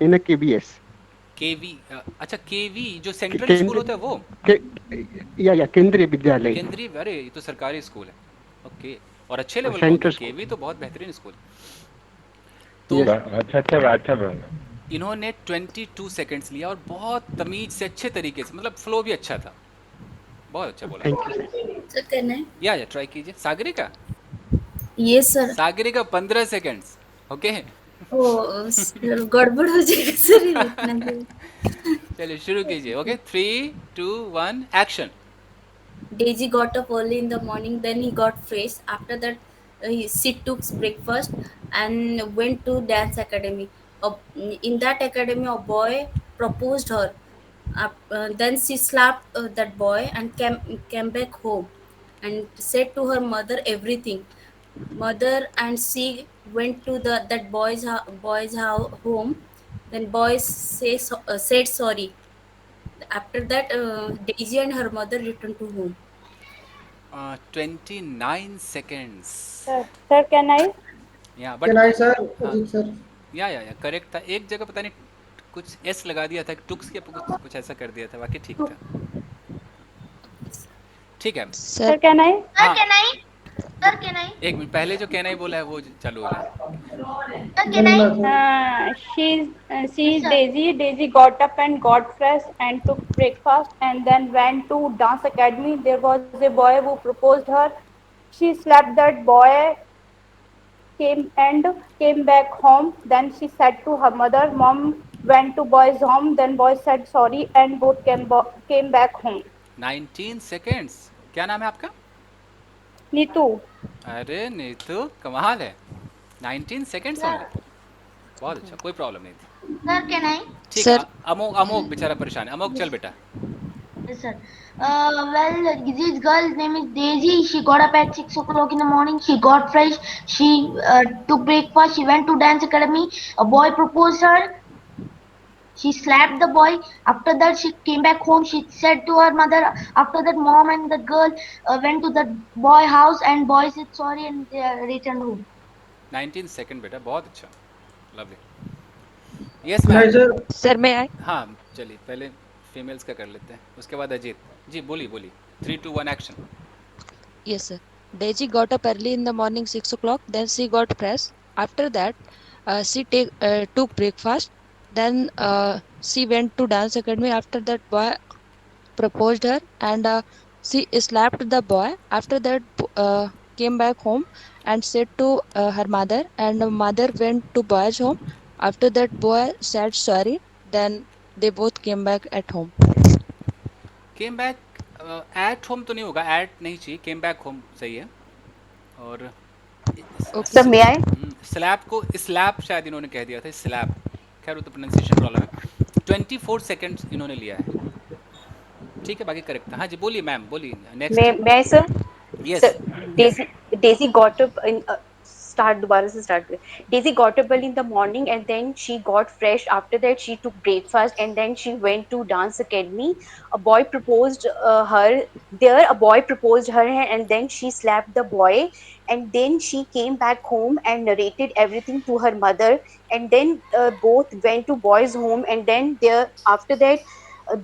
In a KBS. केवी, अच्छा केवी जो सेंट्रल स्कूल होता है वो? या केंद्रीय विद्यालय। केंद्रीय, अरे ये तो सरकारी स्कूल है। ओके, और अच्छे लेवल सेंट्रल का केवी तो बहुत बेहतरीन स्कूल। तो अच्छा। इन्होंने 22 सेकंड्स लिया और बहुत तमीज से अच्छे तरीके से, मतलब फ्लो भी अच्छा था, बहुत अच्छा बोला। Sir, can I? या ट्राई कीजिए। Sagarika? Yes, sir. Sagarika 15 seconds. Okay गड़बड़ हो जाएगा सर इतना देर। चलिए शुरू कीजिए। Okay 3 2 1 action. Daisy got up early in the morning. Then he got fresh. After that, she took breakfast and went to dance academy. In that academy, a boy proposed her. Then she slapped that boy and came back home, and said to her mother everything. Mother and she went to that boy's home. Then boy said sorry. After that, Daisy and her mother returned to home. 29 seconds. Sir, can I? या Can I, sir? हाँ, Ajit, sir. या correct था। एक जगह पता नहीं कुछ S लगा दिया था, टुक्स के कुछ ऐसा कर दिया था, बाकी ठीक था। ठीक है Sir, Can I? हाँ, Can I? Sir, can I? एक मिनट, पहले जो कहना ही बोला है वो चालू हो जाए। Sir, can I? She's Daisy. Daisy got up and got fresh and took breakfast and then went to dance academy. There was a boy who proposed her. She slapped that boy, came back home. Then she said to her mother, Mom went to boy's home. Then boy said sorry and both came back home. 19 seconds। क्या नाम है आपका? Neetu. अरे नीतू कमाल है, 19 seconds only. बहुत अच्छा, कोई प्रॉब्लम नहीं थी। Sir, can I? ठीक है, Sir, अमोक अमोक बेचारा परेशान है। अमोक चल बेटा। Yes, sir. Well, this girl's name is Daisy. She got up at 6 o'clock in the morning. She got fresh. She took breakfast. She went to dance academy. A boy proposed her. She slapped the boy. After that, she came back home. She said to her mother. After that, mom and the girl went to the boy house, and boy said sorry and they returned home. 19 second बेटा, बहुत अच्छा, lovely. Yes Can I, ma'am. sir? sir, may I? हाँ चलिए, पहले females का कर लेते हैं, उसके बाद अजीत जी। बोलिए बोलिए, 3 2 1 action. Yes, sir. Daisy got up early in the morning, 6 o'clock. Then she got fresh. After that, she took breakfast. Then she went to dance academy. After that, boy proposed her, and she slapped the boy. After that, came back home and said to her mother, and mother went to boy's home. After that, boy said sorry. Then they both came back at home. Came back at home तो नहीं होगा, eight नहीं चाहिए, came back home सही है। और Sir, may I? Slab को slab शायद इन्होंने कह दिया था, स्लैप। खैर वो तो प्रोनाउंसिएशन प्रॉब्लम है। 24 सेकंड्स इन्होंने लिया है, ठीक है, बाकी करेक्ट था। हाँ जी बोलिए मैम, बोलिए next. May I, sir? Yes Sir, Daisy got up in start दोबारा से start करें. Daisy got up early in the morning and then she got fresh. After that, she took breakfast and then she went to dance academy. A boy proposed her there. A boy proposed her and then she slapped the boy. And then she came back home and narrated everything to her mother. And then both went to boys' home. And then there after that,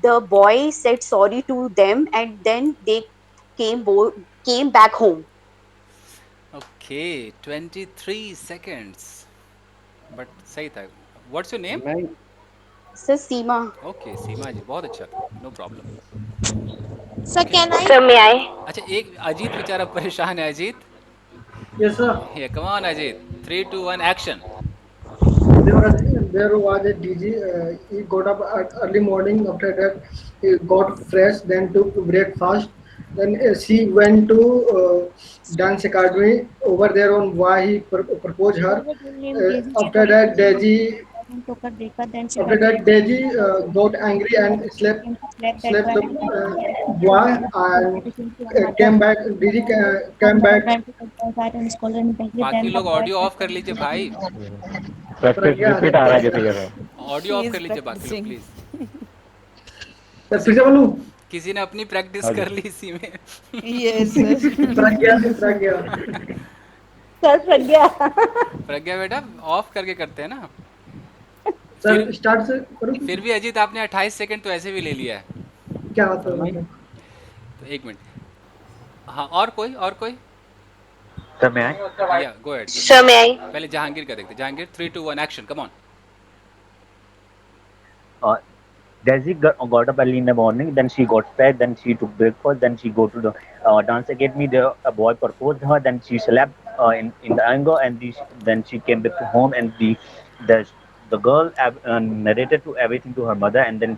the boy said sorry to them. And then they came back home. Okay 23 seconds, but सही था। What's your name? Sir, Seema. Okay Seema ji, बहुत अच्छा, no problem. Sir, can I? Sir, may I? अच्छा, एक अजीत बेचारा परेशान है। Ajit, Yes, sir. ये come on Ajit. 3 2 1 action. There was a DG. He got up at early morning. After that, he got fresh. Then took breakfast. Then she went to dance academy. Over there on why he proposed her. After that, Daisy. After that, Daisy got angry and slapped the boy and came back. Daisy came back. बाकी लोग audio of कर लीजिए भाई, practice repeat आ रहा है किसी जगह। Audio of कर लीजिए बाकी लोग प्लीज। फिर से बोलूं? किसी ने अपनी प्रैक्टिस कर ली इसी में। Yes, प्रज्ञा सर प्रज्ञा। प्रज्ञा बेटा ऑफ करके करते हैं ना। सर स्टार्ट से करूं? फिर भी अजीत आपने 28 सेकंड तो ऐसे भी ले लिया है। क्या होता है? तो एक मिनट, हाँ और कोई Sir, may I? या go ahead. Sir, may I? पहले जहांगीर का देखते हैं। Jahangir 3 2 1 action, come on. Daisy got up early in the morning, then she got fed, then she took breakfast, then she go to the dance academy. There, a boy proposed her, then she slept in the anger, and then she came back to home, and the girl narrated to everything to her mother, and then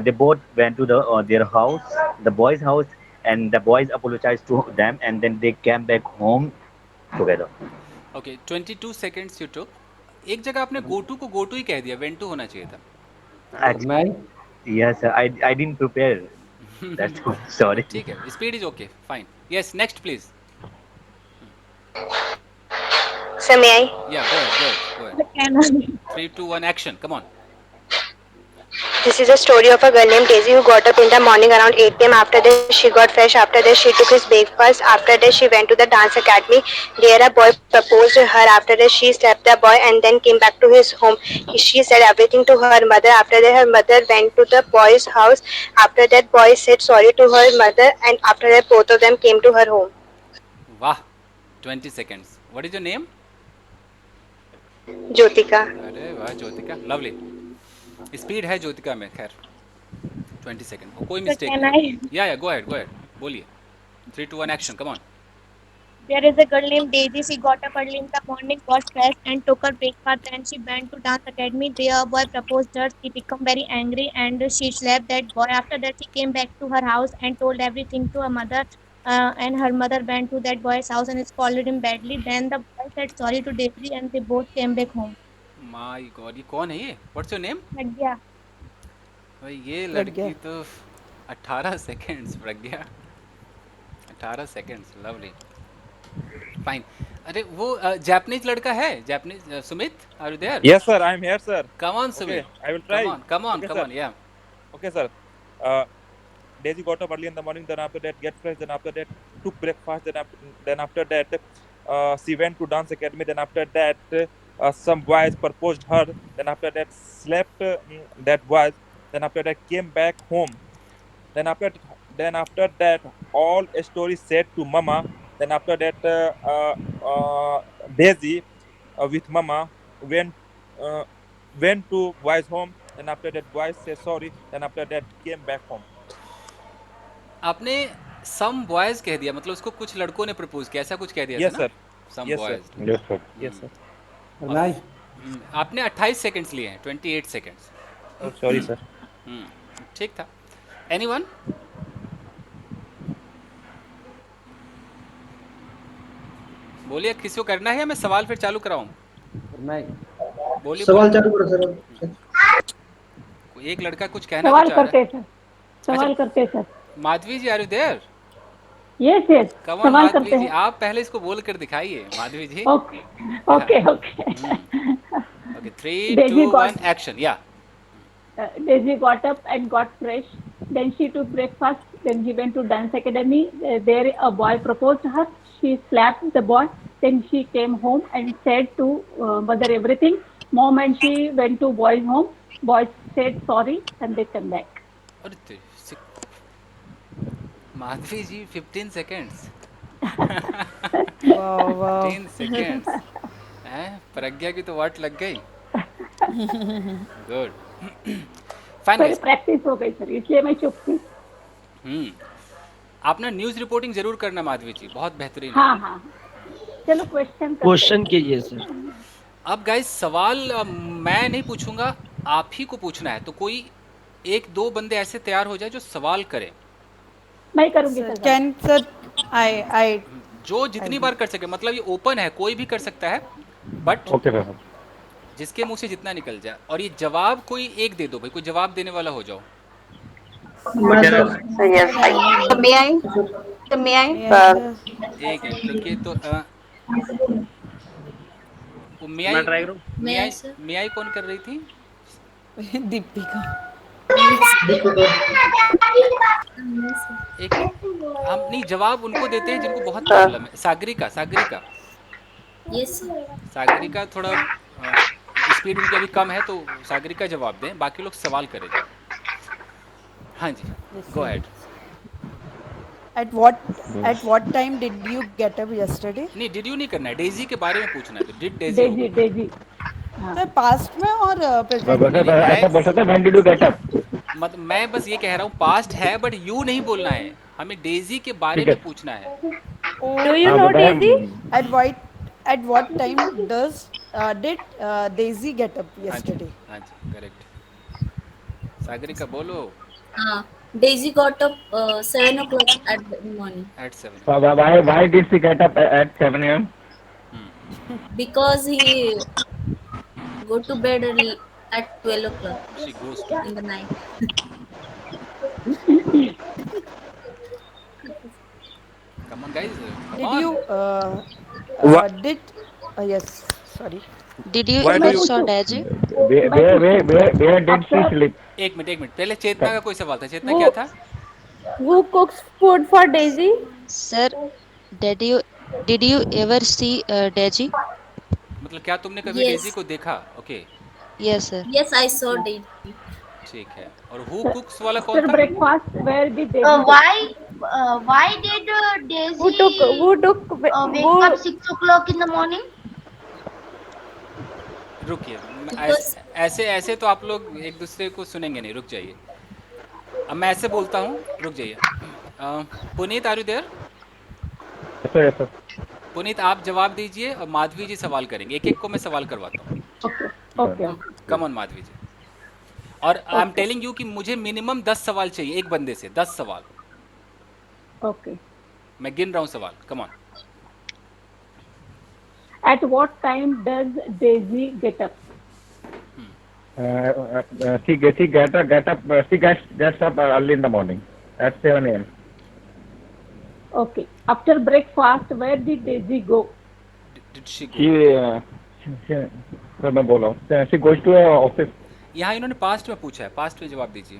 they both went to their house, the boy's house, and the boys apologized to them, and then they came back home together. Okay 22 seconds you took. एक जगह आपने गोटू को गोटू ही कह दिया, वेंटू होना चाहिए था। Yes, sir, I didn't prepare. That's good. Sorry. ठीक है, speed is okay, fine. Yes next please. Sir, may I? या go ahead 3 2 1 action, come on. This is a story of a girl named Daisy who got up in the morning around 8 p.m. After that, she got fresh. After that, she took his breakfast. After that, she went to the dance academy. There, a boy proposed to her. After that, she slapped the boy and then came back to his home. She said everything to her mother. After that, her mother went to the boy's house. After that, boy said sorry to her mother, and after that, both of them came to her home. वाह 20 seconds. What is your name? Jyotika. अरे वाह Jyotika, lovely. Speed है ज्योतिका में, खैर 20 second, कोई mistake नहीं। या go ahead बोलिए। 3 2 1 action, come on. There is a girl named Daisy. She got up early in the morning, got dressed, and took her breakfast. Then she went to dance academy. There, a boy proposed her. She became very angry and she slapped that boy. After that, she came back to her house and told everything to her mother. And her mother went to that boy's house and scolded him badly. Then the boy said sorry to Daisy, and they both came back home. My God, ये कौन है ये? What's your name? Pragya. भाई ये प्रज्ञा। लड़की तो 18 seconds Pragya, 18 seconds, lovely, fine. अरे वो जापानीज लड़का है, Japanese Sumit, are you there? Yes, sir. I'm here, sir. Come on Okay, Sumit, I will try. Come on, Okay, sir. या। Okay, sir. Uh, Daisy got up early in the morning. Then after that, get fresh. Then after that, took breakfast. Then after that, she went to dance academy. Then after that, some boys proposed her. Then after that, slept that boys. Then after that, came back home. Then after that, all stories said to mama. Then after that, Daisy with mama went uh, went to boys home. Then after that, boys say sorry. Then after that, came back home. आपने some boys कह दिया, मतलब उसको कुछ लड़कों ने propose किया, ऐसा कुछ कह दिया Yes, था ना? sir. सम Yes, sir. Boys. Yes, sir. Yes, sir. आपने 28 सेकंड्स लिए हैं, 28 सेकंड्स। Oh, sorry, sir. ठीक था। एनीवन? बोलिए, किसी को करना है या मैं सवाल फिर चालू कराऊं? बोलिए, सवाल चालू करो सर। कोई एक लड़का कुछ कहना सवाल तो चाह रहा करते है। सर, सवाल करते sir. Madhavi ji, are you there? Yes yes, come on सवाल माधवी करते जी, हैं। आप पहले इसको बोल कर दिखाइए Madhavi ji. Okay okay okay. Okay, 3 Daisy 2 got- 1 action. या Daisy got up and got fresh. Then she took breakfast. Then she went to dance academy. There a boy proposed her. She slapped the boy. Then she came home and said to mother everything. Mom and she went to boys' home. Boys said sorry and they came back. अरे माधवी जी 15 seconds. वाह वाह। 15 seconds हैं? प्रज्ञा की तो वाट लग गई। Good, fine sir guys. Practice हो गई सर, इसलिए मैं चुप थी। आप ना न्यूज़ रिपोर्टिंग जरूर करना माधवी जी, बहुत बेहतरीन है। हाँ हाँ, चलो क्वेश्चन कीजिए सर। अब गाइस सवाल मैं नहीं पूछूंगा, आप ही को पूछना है। तो कोई एक दो बंदे ऐसे तैयार हो जाए जो सवाल करें। मैं करूंगी Sir, sir. can sir, I जो जितनी बार कर सके, मतलब ये ओपन है, कोई भी कर सकता है, बट Okay, sir. जिसके मुंह से जितना निकल जाए। और ये जवाब कोई एक दे दो भाई, कोई जवाब देने वाला हो जाओ। मैं sir. So yes, may I? So may I? एक मिनट रुकिए, तो वो मैं ट्राई करूं? मे आई कौन कर रही थी? दीपिका। एक हम नहीं, जवाब उनको देते हैं जिनको बहुत प्रॉब्लम है। सागरिका, सागरिका, यस सागरिका थोड़ा स्पीड उनकी अभी कम है, तो सागरिका जवाब दें, बाकी लोग सवाल करेंगे। हाँ जी, go ahead. At what time did you get up yesterday? नहीं, डिड यू नहीं करना है, डेजी के बारे में पूछना है। तो did Daisy Daisy Daisy sir past में और प्रेजेंट में? ऐसा बोल सकते हैं, when did you get up? मतलब मैं बस ये कह रहा हूँ पास्ट है, बट यू नहीं बोलना है, हमें डेजी के बारे में पूछना है। Do you know Daisy? At what time did Daisy get up yesterday? हाँ जी, करेक्ट। सागरिका बोलो। हाँ, Daisy got up 7 o'clock at the morning At 7. Why did she get up at 7 a.m.? because he go to bed at 12 o'clock She goes to in the night. Come on guys, come Did on. you yes, sorry. Did you Why do ever you- saw Daisy? Where did she sleep? एक minute, पहले चेतना का कोई सवाल था। चेतना क्या था? Who cooks food for Daisy? Sir, did you ever see Daisy? मतलब क्या तुमने कभी Yes. डेजी को देखा? Okay, Yes, sir. Yes, I saw Daisy. ठीक है। और हु कुक्स वाला Sir, कौन था? breakfast. Where did Daisy? Why did Daisy Who took wake up 6 o'clock in the morning? रुकिए, Because- ऐसे तो आप लोग एक दूसरे को सुनेंगे नहीं, रुक जाइए। अब मैं ऐसे बोलता हूँ, रुक जाइए। Puneet, are you there? Yes, sir. Puneet आप जवाब दीजिए और माधवी जी सवाल करेंगे। एक एक को मैं सवाल करवाता हूँ। Okay. कम ऑन माधवी जी। और आई एम टेलिंग यू कि मुझे मिनिमम 10 सवाल चाहिए एक बंदे से, 10 सवाल। Okay. मैं गिन रहा हूँ सवाल, come on. At what time does Daisy get up? Gets up early in the morning at 7 a.m. Okay. After breakfast, where did Daisy go? Did she go? Sir मैं बोल रहा हूँ she goes to office. यहाँ इन्होंने past में पूछा है, past में जवाब दीजिए.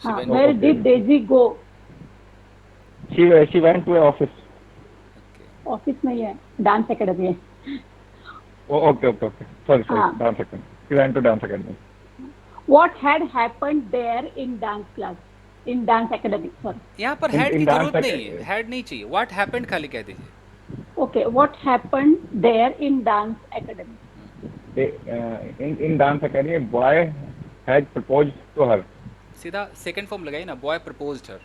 She हाँ, went where to- did Daisy go? She went to office. Office में ही है, डांस एकेडमी है. Okay. Sorry. हाँ. Dance academy. She went to dance academy. What had happened there in dance class? In dance academy, sorry. यहाँ पर In- head in की dance जरूरत नहीं academy. है, हेड नहीं चाहिए. What happened खाली कह दीजिए. Okay, what happened there in dance academy? In dance academy, a boy had proposed to her. सीधा सेकंड फॉर्म लगाइए ना, बॉय प्रपोज्ड हर.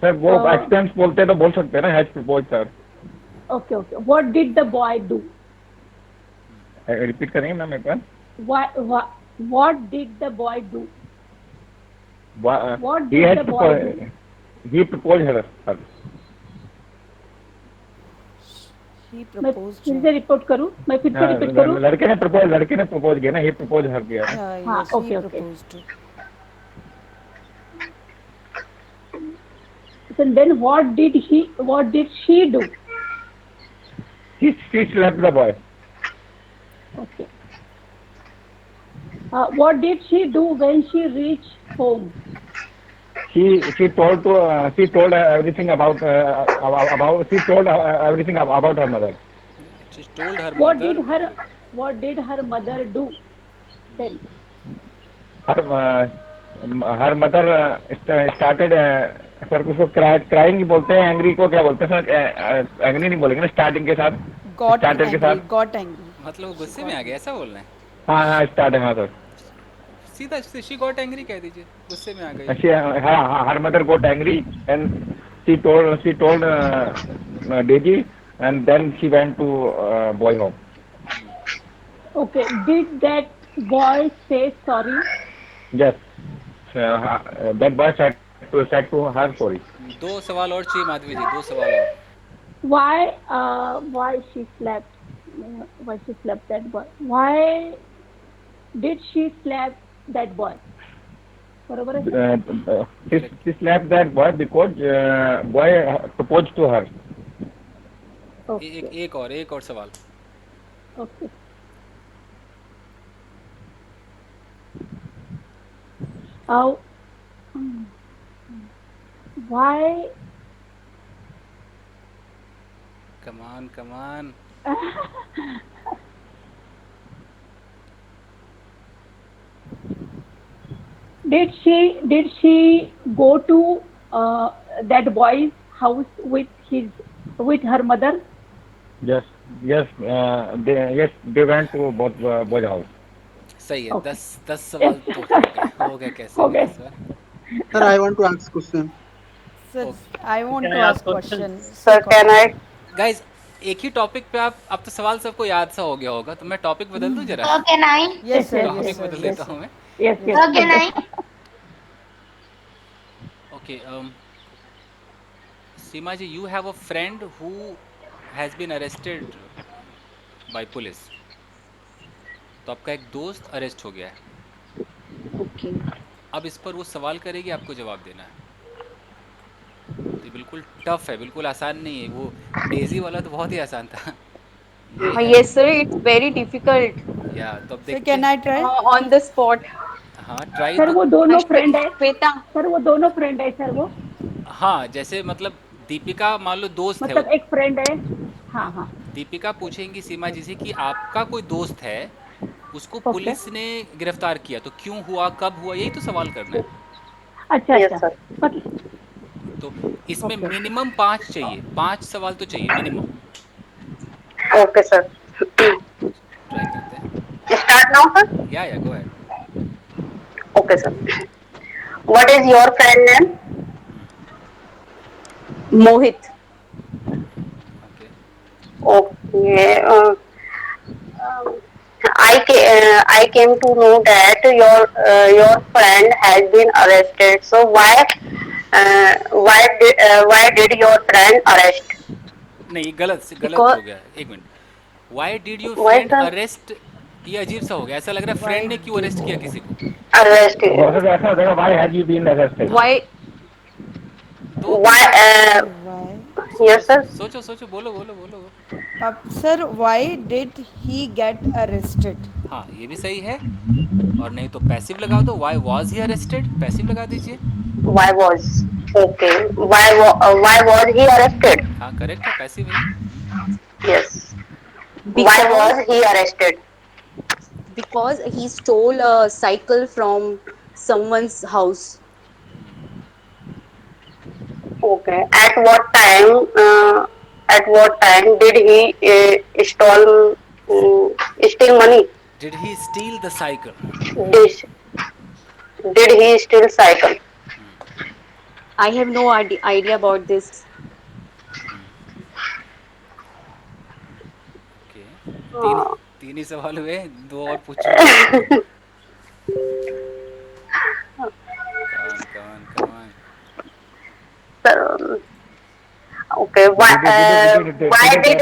सर वो एक्सटेंस बोलते हैं तो बोल सकते हैं ना has proposed her. Okay. What did the boy do? Repeat करेंगे मैम एक बार. What did the boy do? What He did had the boy do? he proposed her. He मैं proposed फिर her. से रिपोर्ट करूँ? मैं फिर से रिपीट करूँ? लड़के ने प्रपोज किया ना, he proposed her किया. हाँ, Yes, okay, he okay. proposed her. So then what did she do? She slapped the boy. Okay. What did she do when she reached home? She told everything about everything about her mother. She told her What mother. did her mother do? Then Her mother started sir उसको crying he बोलते हैं, angry को क्या बोलते हैं sir? Angry नहीं बोलेंगे ना स्टार्टिंग के साथ. Got Started के angry. साथ. Got angry. मतलब वो गुस्से में आ गया, ऐसा बोलना है. हाँ स्टार्टिंग. हाँ सर. सीधा she got angry कह दीजिए, गुस्से में आ गई. her mother got angry and she told Daisy and then she went to boy home. okay. Did that boy say sorry? Yes. That boy said to her sorry. दो सवाल और चाहिए माधवी जी, दो सवाल और. Why she slapped that boy? Why did she slap that boy? बरोबर है sir? She slapped that boy because boy proposed to her. एक और सवाल. Okay. Why? Come on. Did she go to that boy's house with her mother? Yes. They went to both house. सही है. Okay. 10 सवाल तो हो गए कैसे? Okay. इस बार? Sir, I want to ask question. Sir, Okay. I want Can to I ask ask question? question. Sir, can I? Guys एक ही topic पे आप, अब तो सवाल सबको याद सा हो गया होगा, तो मैं टॉपिक बदल दूं जरा. Sir, can I? Yes, sir. Topic Yes, sir. बदल Yes, देता sir. हूं मैं. Yes. Sir, can I? Okay. Seema ji, you have a friend who has been arrested by police. तो आपका एक दोस्त अरेस्ट हो गया है. Okay. अब इस पर वो सवाल करेगी, आपको जवाब देना है. ये बिल्कुल टफ है, बिल्कुल आसान नहीं है. वो डेजी वाला तो बहुत ही आसान था. Yes, sir. It's very difficult. या तो अब Sir, देखते can हैं. I try? On the spot. हाँ ट्राई सर तो. वो दोनों फ्रेंड है. श्वेता. सर वो दोनों फ्रेंड है सर वो. हाँ जैसे मतलब दीपिका मान लो दोस्त है. मतलब एक फ्रेंड है. हाँ. दीपिका पूछेंगी सीमा जी से कि आपका कोई दोस्त है, उसको Okay. पुलिस ने गिरफ्तार किया, तो क्यों हुआ, कब हुआ, यही तो सवाल करना है. अच्छा. Yes, sir. मतलब तो इसमें Okay. मिनिमम 5 चाहिए, 5 सवाल तो चाहिए मिनिमम. Okay, sir. ट्राई करते हैं. Start now, sir. या go ahead. Okay, sir. What is your friend name? Mohit. Okay. Okay. I came to know that your friend has been arrested. So why did your friend arrest? नहीं गलत हो Because- गया. एक minute. Why did your Why friend the- arrest ये अजीब सा हो गया, ऐसा लग रहा है Why फ्रेंड ने क्यों did अरेस्ट किया किसी को। Arrest. What is ऐसा हो जाएगा? Why have you been arrested? Why? दो Why? why Yes, sir. सोचो सोचो, बोलो बोलो बोलो। sir, why did he get arrested? हाँ ये भी सही है, और नहीं तो पैसिव लगा दो, why was he arrested, passive लगा दीजिए। Why was? Okay. Why was he arrested? हाँ करेक्ट है, पैसिव है। Yes. Why was he arrested? Because he stole a cycle from someone's house. Okay. At what time? At what time did he steal money? Did he steal the cycle? Did he steal cycle? I have no idea about this. तीन ही सवाल हुए, दो और पूछो। Come on. Okay. Why did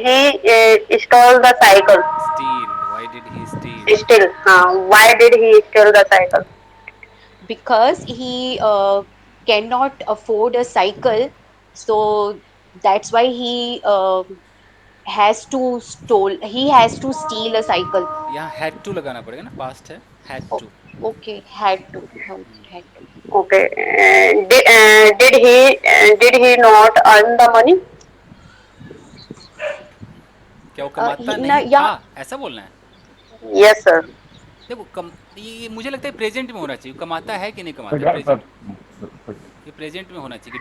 he stole the cycle? Steal. Why did he steal? Steal. Why did he steal the cycle? Because he cannot afford a cycle, so that's why he has to steal a cycle. यहाँ had to लगाना पड़ेगा ना, past है, had to. Okay, had to. Okay. Did he not earn the money? क्या वो कमाता नहीं? हाँ ऐसा बोलना है। Yes sir. देखो ये मुझे लगता है प्रेजेंट में होना चाहिए, कमाता है कि नहीं कमाता, प्रेजेंट, ये प्रेजेंट में होना चाहिए।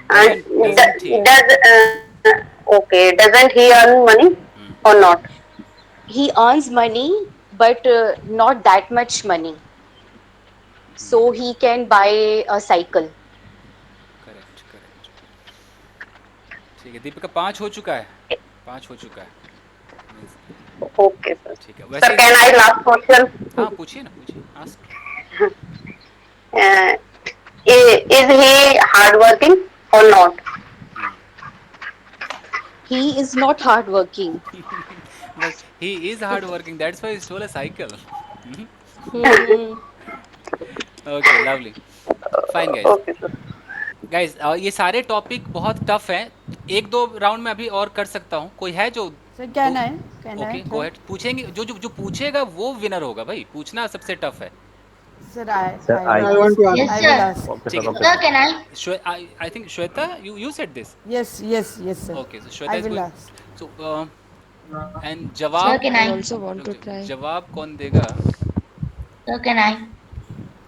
Okay, doesn't he earn money or not? He earns money, but not that much money, so he can buy a cycle. Correct. ठीक है दीपिका, 5 हो चुका है, 5 हो चुका है। Okay sir. ठीक है। Sir, can I last question? हाँ पूछिए ना, पूछिए, ask. Is he hardworking or not? He is not hardworking. But he is hardworking. That's why he stole a cycle. Okay, lovely. Fine guys. Okay sir. Guys, ये सारे topic बहुत tough हैं, एक दो राउंड में अभी और कर सकता हूँ। कोई है जो can I go ahead, पूछेंगे, जो पूछेगा वो विनर होगा भाई, पूछना सबसे टफ है। Sir, I want to ask. Yes, I sir. will ask. ठीक है। Sir, can I? I think Shweta, you said this. Yes sir. Okay, so Shweta I is will going. ask. So and जवाब, Sir, can I? also want to try. जवाब कौन देगा? Sir, can I?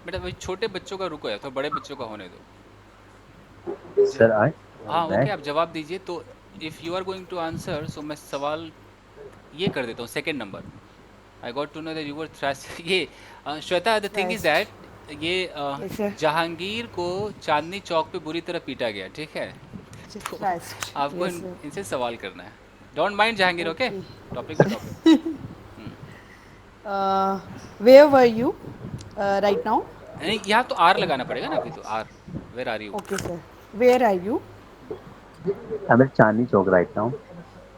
बेटा भाई छोटे बच्चों का रुको यार, तो बड़े बच्चों का होने दो। Sir, हाँ ओके, आप जवाब दीजिए। तो if you are going to answer, so मैं सवाल ये कर देता हूँ, second number. I got to know that you were thrash. ये Shweta, the thing is that ये जहांगीर को चांदनी चौक पे बुरी तरह पीटा गया, ठीक है? तो आपको इनसे सवाल करना है। Don't mind Jahangir, okay? Topic से topic. Where were you right now? नहीं, यहाँ तो आर लगाना पड़ेगा ना अभी, तो are. Where are you? Okay sir. Where are you? I'm at Chandni Chowk right now.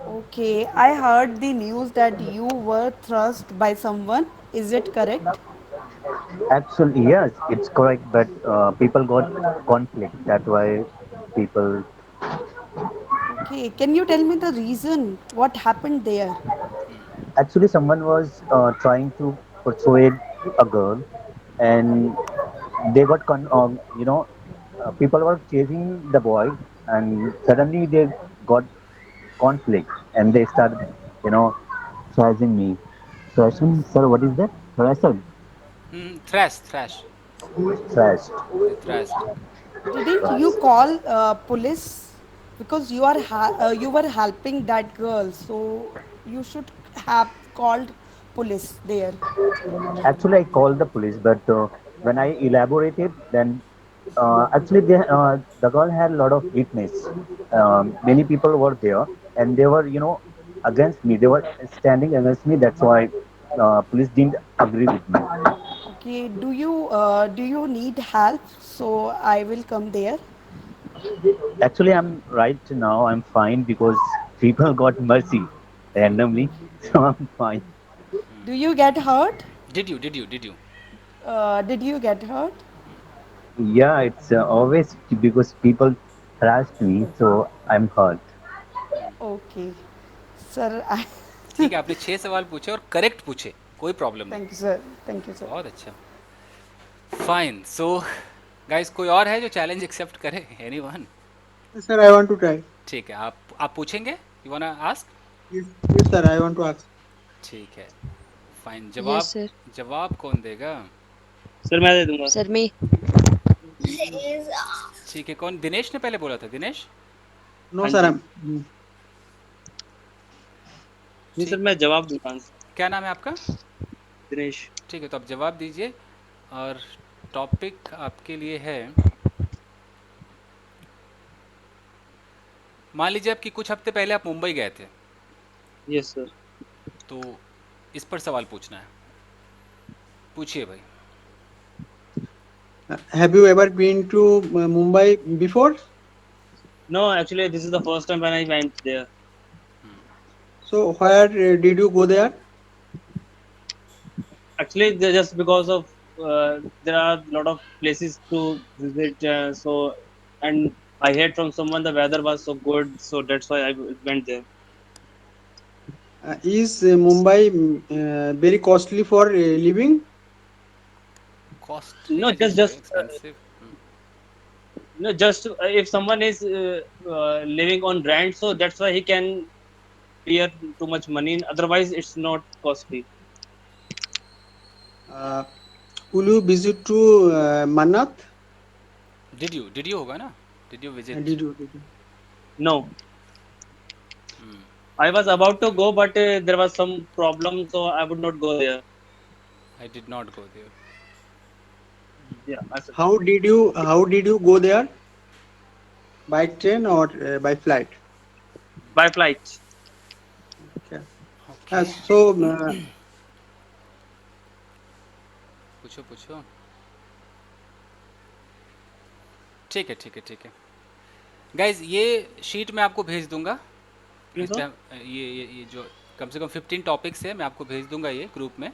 Okay, I heard the news that you were thrust by someone. Is it correct? Actually, yes, it's correct, but people got conflict. That's why people. Okay, can you tell me the reason? What happened there? Actually, someone was trying to persuade a girl, and they got people were chasing the boy, and suddenly they got conflict, and they started, thrashing me. Thrashing, sir, what is that? Thrashing. Thrash. Thrashed. Didn't you call police? Because you were helping that girl, so you should have called police there. Actually, I called the police, but when I elaborated, then actually the girl had a lot of weakness. Many people were there, and they were, against me. They were standing against me. That's why police didn't agree with me. Okay, do you need help? So I will come there. Actually, I'm fine because people got mercy. randomly, so I'm fine. Do you get hurt? Did you? Did you get hurt? Yeah, it's always because people harassed me, so I'm hurt. Okay. Sir, I ठीक है, आपने 6 सवाल पूछे और correct पूछे, कोई problem नहीं। thank you, sir. Thank you, sir. बहुत अच्छा। फाइन। सो गाइस, कोई और है जो चैलेंज एक्सेप्ट करे? Anyone? Sir, I want to try. ठीक है, आप पूछेंगे? You want to ask? Yes, sir, I want to ask. ठीक है, फाइन। Yes, sir. जवाब कौन देगा? सर मैं दे दूंगा। Sir, me. ठीक है, कौन? दिनेश ने पहले बोला था। दिनेश? No, sir, नहीं सर, मैं जवाब दूंगा। क्या नाम है आपका? दिनेश। ठीक है, तो आप जवाब दीजिए और टॉपिक आपके लिए है, मान लीजिए आपकी कुछ हफ्ते पहले आप मुंबई गए थे। Yes sir. तो इस पर सवाल पूछना है। पूछिए भाई। have you ever been to Mumbai before? No, actually this is the first time when I went there. So where did you go there? Actually, just because of there are a lot of places to visit, so and I heard from someone the weather was so good, so that's why I went there. Is Mumbai very costly for living? Costly? No, just expensive. no, just if someone is living on rent, so that's why he can bear too much money. Otherwise, it's not costly. Will you visit to Manath? Did you होगा ना? Did you visit? Did you? No. I was about to go, but there was some problem, so I would not go there. I did not go there. Yeah. How did you go there? By train or by flight? By flight. Okay. पूछो। ठीक है guys, ये sheet मैं आपको भेज दूंगा। ये जो कम से कम 15 टॉपिक्स है, मैं आपको भेज दूंगा ये ग्रुप में,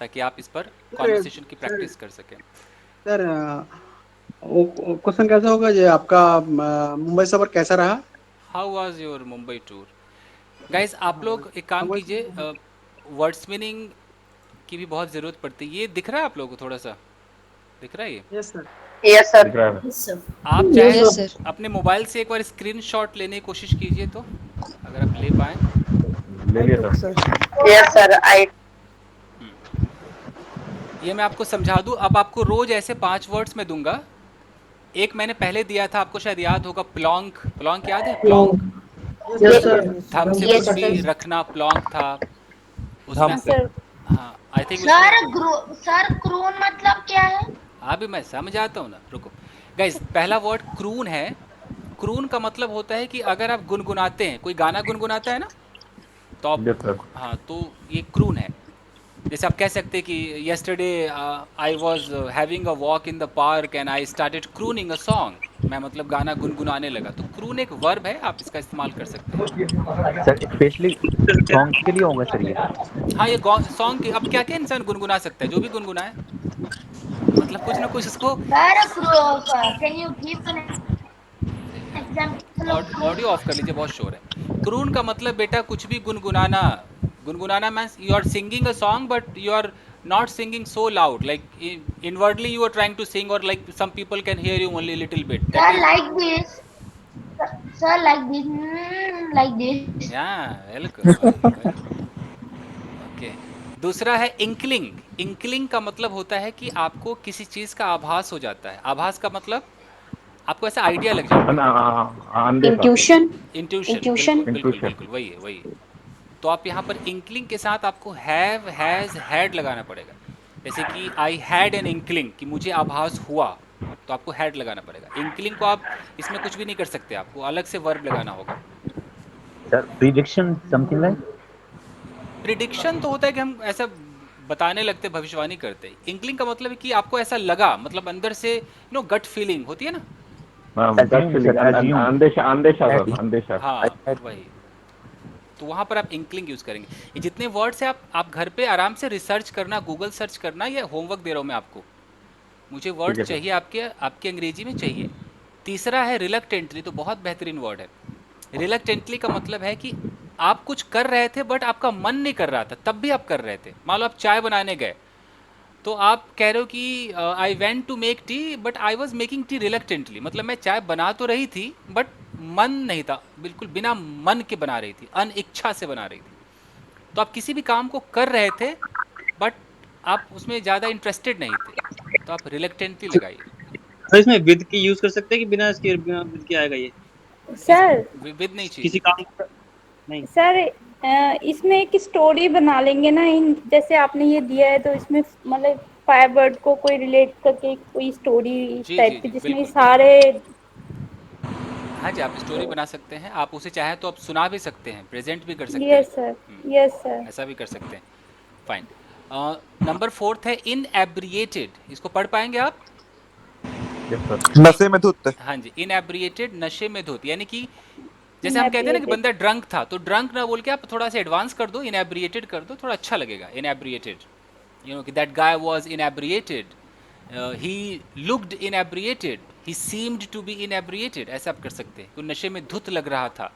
ताकि आप इस पर कॉन्वर्सेशन की प्रैक्टिस कर सकें। सर, क्वेश्चन कैसा होगा, ये आपका मुंबई सफर कैसा रहा? How was your Mumbai tour? Guys, आप लोग एक काम कीजिए, वर्ड्स मीनिंग की भी बहुत ज़रूरत पड़ती है। ये दिख रहा है आप लोगों को? थोड़ा सा दिख रहा है ये? Yes sir. Yes, sir. आप चाहे अपने मोबाइल से एक बार स्क्रीनशॉट लेने की कोशिश कीजिए, तो अगर आप ले पाए। ले लिया सर। Yes, sir. ये मैं आपको समझा दूं। अब आपको रोज ऐसे 5 वर्ड्स में दूंगा। एक मैंने पहले दिया था, आपको शायद याद होगा, प्लॉन्क। प्लॉन्क याद है? प्लॉन्क। Yes, sir. थम से कुछ भी रखना, प्लॉन्क था उसमें। हाँ, आई थिंक सर क्रून मतलब क्या है? अभी मैं समझाता हूँ ना, रुको गाइस। पहला वर्ड क्रून है। क्रून का मतलब होता है कि अगर आप गुनगुनाते हैं, कोई गाना गुनगुनाता है ना, तो आप, हाँ, तो ये क्रून है। जैसे आप कह सकते हैं कि yesterday I was having a walk in the park and I started crooning a song। मैं मतलब गाना गुनगुनाने लगा। तो क्रून एक वर्ब है, आप इसका इस्तेमाल कर सकते हैं। सर स्पेशली सॉन्ग के लिए होगा सर ये? हाँ, ये सॉन्ग की, अब क्या क्या इंसान गुनगुना सकता है? जो भी गुनगुनाए, मतलब कुछ ना कुछ उसको। Can you give an example of audio of कर लीजिए, बहुत शोर है। क्रून का मतलब बेटा कुछ भी गुनगुनाना। गुनगुनाना means you are singing a song but you are not singing so loud, like inwardly you are trying to sing, or like some people can hear you only a little bit. Sir, like this. Sir, like this. Like this. Yeah, welcome. Okay. दूसरा है inkling. Inkling का मतलब होता है कि आपको किसी चीज का आभास हो जाता है। आभास का मतलब आपको ऐसा आइडिया लग जाता है। इंट्यूशन। बिल्कुल वही है। तो आप यहाँ पर इंकलिंग के साथ आपको हैव, हैज, हैड लगाना पड़ेगा। जैसे कि आई हैड एन इंकलिंग, कि मुझे आभास हुआ, तो आपको हैड लगाना पड़ेगा। इंकलिंग को आप इसमें कुछ भी नहीं कर सकते, आपको अलग से वर्ब लगाना होगा। Sir prediction, something like? Prediction तो होता है कि हम ऐसा बताने लगते, भविष्यवाणी करते। इंकलिंग का मतलब है कि आपको ऐसा लगा, मतलब अंदर से गट फीलिंग होती है ना। अंदेशा। हाँ, वही। तो वहाँ पर आप इंक्लिंग यूज़ करेंगे। ये जितने वर्ड्स हैं आप घर पे आराम से रिसर्च करना, गूगल सर्च करना, ये होमवर्क दे रहा हूँ मैं आपको। मुझे वर्ड चाहिए आपके अंग्रेजी में चाहिए। तीसरा है रिलक्टेंटली, तो बहुत बेहतरीन वर्ड है। रिलक्टेंटली का मतलब है कि आप कुछ कर रहे थे बट आपका मन नहीं कर रहा था, तब भी आप कर रहे थे। मान लो आप चाय बनाने गए, तो आप कह रहे हो कि I went to make tea but I was making tea reluctantly, मतलब मैं चाय बना तो रही थी बट मन नहीं था, बिल्कुल बिना मन के बना रही थी, अनिच्छा से बना रही थी। तो आप किसी भी काम को कर रहे थे बट आप उसमें ज़्यादा इंटरेस्टेड नहीं थे, तो आप रिलक्टेंटली लगाइए। तो इसमें विद की यूज कर सकते हैं कि बिना इसके, बिना विद के आएगा ये? सर विद नहीं चाहिए किसी काम नहीं। सर इसमें एक स्टोरी बना लेंगे ना, इन जैसे आपने ये दिया है, तो इसमें मतलब 5 वर्ड को कोई रिलेट करके कोई स्टोरी इस टाइप की, जिसमें सारे। हाँ जी, आप स्टोरी बना सकते हैं। आप उसे चाहें तो आप सुना भी सकते हैं, प्रेजेंट भी कर सकते हैं। यस सर, यस सर, ऐसा भी कर सकते हैं। फाइन। नंबर 4 है इनएब्रिएटेड। इसको पढ़ पाएंगे आप? नशे में धुत। हाँ जी, इनएब्रिएटेड, नशे में धुत, यानी कि जैसे हम कहते हैं ना कि बंदा ड्रंक था, तो ड्रंक ना बोल के आप थोड़ा सा एडवांस कर दो, इनएब्रिएटेड कर दो, थोड़ा अच्छा लगेगा। इनएब्रिएटेड, यू नो कि that guy was inebriated, he looked inebriated, he seemed to be inebriated, ऐसा आप कर सकते हैं, तो नशे में धुत लग रहा था।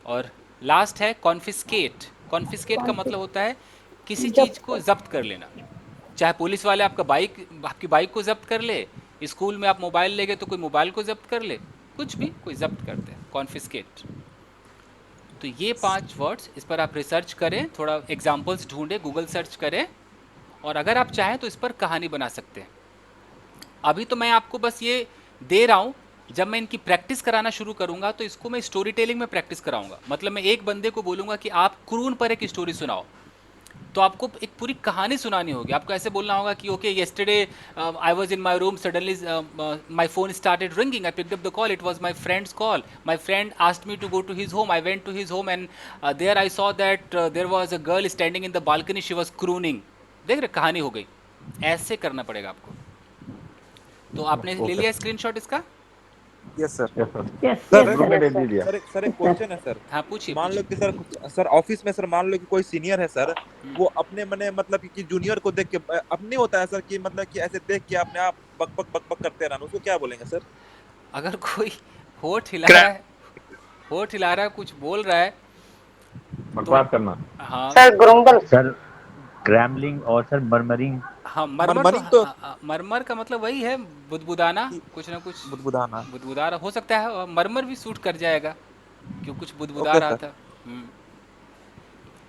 और लास्ट है कॉन्फिस्केट। कॉन्फिस्केट का मतलब होता है किसी चीज़ को जब्त कर लेना। चाहे पुलिस वाले आपकी बाइक को जब्त कर ले, स्कूल में आप मोबाइल ले गए तो कोई मोबाइल को जब्त कर ले, कुछ भी कोई जब्त करते हैं, कॉन्फिस्केट। तो ये 5 वर्ड्स, इस पर आप रिसर्च करें, थोड़ा एग्जाम्पल्स ढूंढें, गूगल सर्च करें, और अगर आप चाहें तो इस पर कहानी बना सकते हैं। अभी तो मैं आपको बस ये दे रहा हूँ, जब मैं इनकी प्रैक्टिस कराना शुरू करूँगा तो इसको मैं स्टोरी टेलिंग में प्रैक्टिस कराऊंगा। मतलब मैं एक बंदे को बोलूँगा कि आप क्रून पर एक स्टोरी सुनाओ, तो आपको एक पूरी कहानी सुनानी होगी। आपको ऐसे बोलना होगा कि okay, yesterday I was in my room, suddenly my phone started ringing, I picked up the call, it was my friends call, my friend asked me to go to his home, I went to his home and there I saw that there was a girl standing in the balcony, she was crooning. देख रहे, कहानी हो गई। ऐसे करना पड़ेगा आपको। तो आपने ले लिया स्क्रीनशॉट इसका? Yes sir. सर एक क्वेश्चन है सर। हाँ पूछिए। मान लो कि सर ऑफिस में सर मान लो कि कोई सीनियर है सर, वो अपने मने मतलब कि जूनियर को देख के अपने होता है सर कि मतलब कि ऐसे देख के अपने आप बक बक बक बक करते रहना, उसको क्या बोलेंगे सर? अगर कोई होठ हिला रहा है, कुछ बोल रहा है, बकवास करना। हाँ सर ग्रुम्बल, सर ग्रैमलिंग और सर मरमरिंग। हाँ, मरमर तो मरमर का मतलब वही है, बुदबुदाना, कुछ ना कुछ बुदबुदा रहा हो सकता है। और मरमर भी सूट कर जाएगा क्यों, कुछ बुदबुदा रहा था।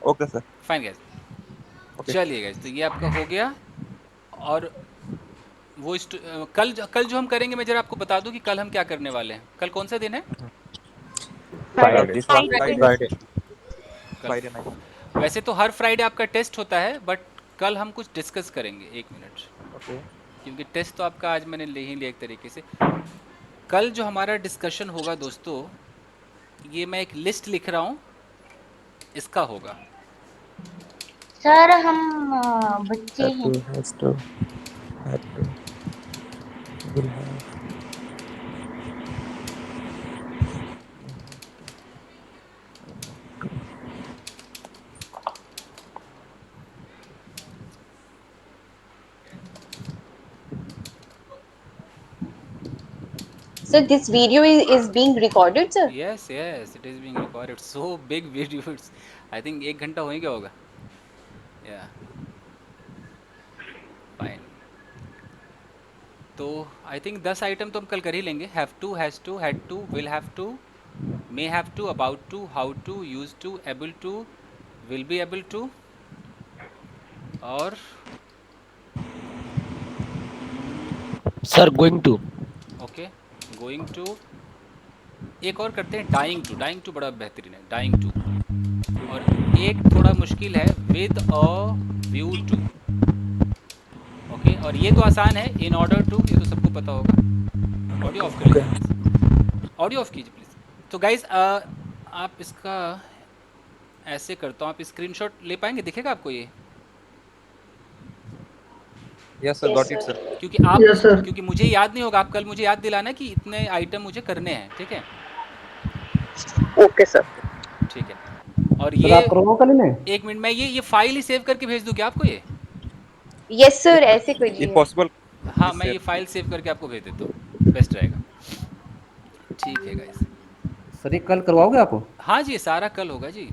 ओके सर, फाइन गाइस, चलिए गाइस, तो ये आपका हो गया। और वो कल जो हम करेंगे, मैं जरा आपको बता दूं कि कल हम क्या करने वाले हैं। कल कौन सा दिन है? फ्राइडे। वैसे तो हर फ्राइडे आपका टेस्ट होता है, बट कल हम कुछ डिस्कस करेंगे। 1 मिनट, क्योंकि टेस्ट तो आपका आज मैंने ले ही लिया एक तरीके से। कल जो हमारा डिस्कशन होगा दोस्तों, ये मैं एक लिस्ट लिख रहा हूँ, इसका होगा। सर हम बच्चे हैं। So this video is being recorded, sir? Yes, it is being recorded. So big video. It's, I think 1 घंटा हो ही गया होगा। Yeah. Fine. तो I think 10 आइटम तो हम कल कर ही लेंगे। Have to, has to, had to, will have to, may have to, about to, how to, used to, able to, will be able to, और sir going to. Okay, going to. एक और करते हैं, डाइंग टू बड़ा बेहतरीन है, dying to. और एक थोड़ा मुश्किल है, with a view to. Okay, और ये तो आसान है, इन ऑर्डर टू, ये तो सबको पता होगा। ऑडियो ऑफ कर लीजिए, ऑडियो ऑफ कीजिए प्लीज़। तो गाइज आप इसका ऐसे करता हूँ, आप स्क्रीनशॉट ले पाएंगे, दिखेगा आपको ये? Yes sir, got it sir. क्योंकि मुझे याद नहीं होगा, आप कल मुझे याद दिलाना कि इतने आइटम मुझे करने हैं, ठीक है? Okay sir. ठीक है, और सर ये आप करवाओ कल इन्हें? एक मिनट, मैं ये फाइल ही सेव करके भेज दूं क्या आपको ये? यस सर, ऐसे करिए। इम्पॉसिबल। हाँ, मैं ये फाइल सेव करके आपको भेज देता हूँ, बेस्ट रहेगा। ठीक है गाइस। सर ये कल करवाओगे आप? हाँ जी, सारा कल होगा जी।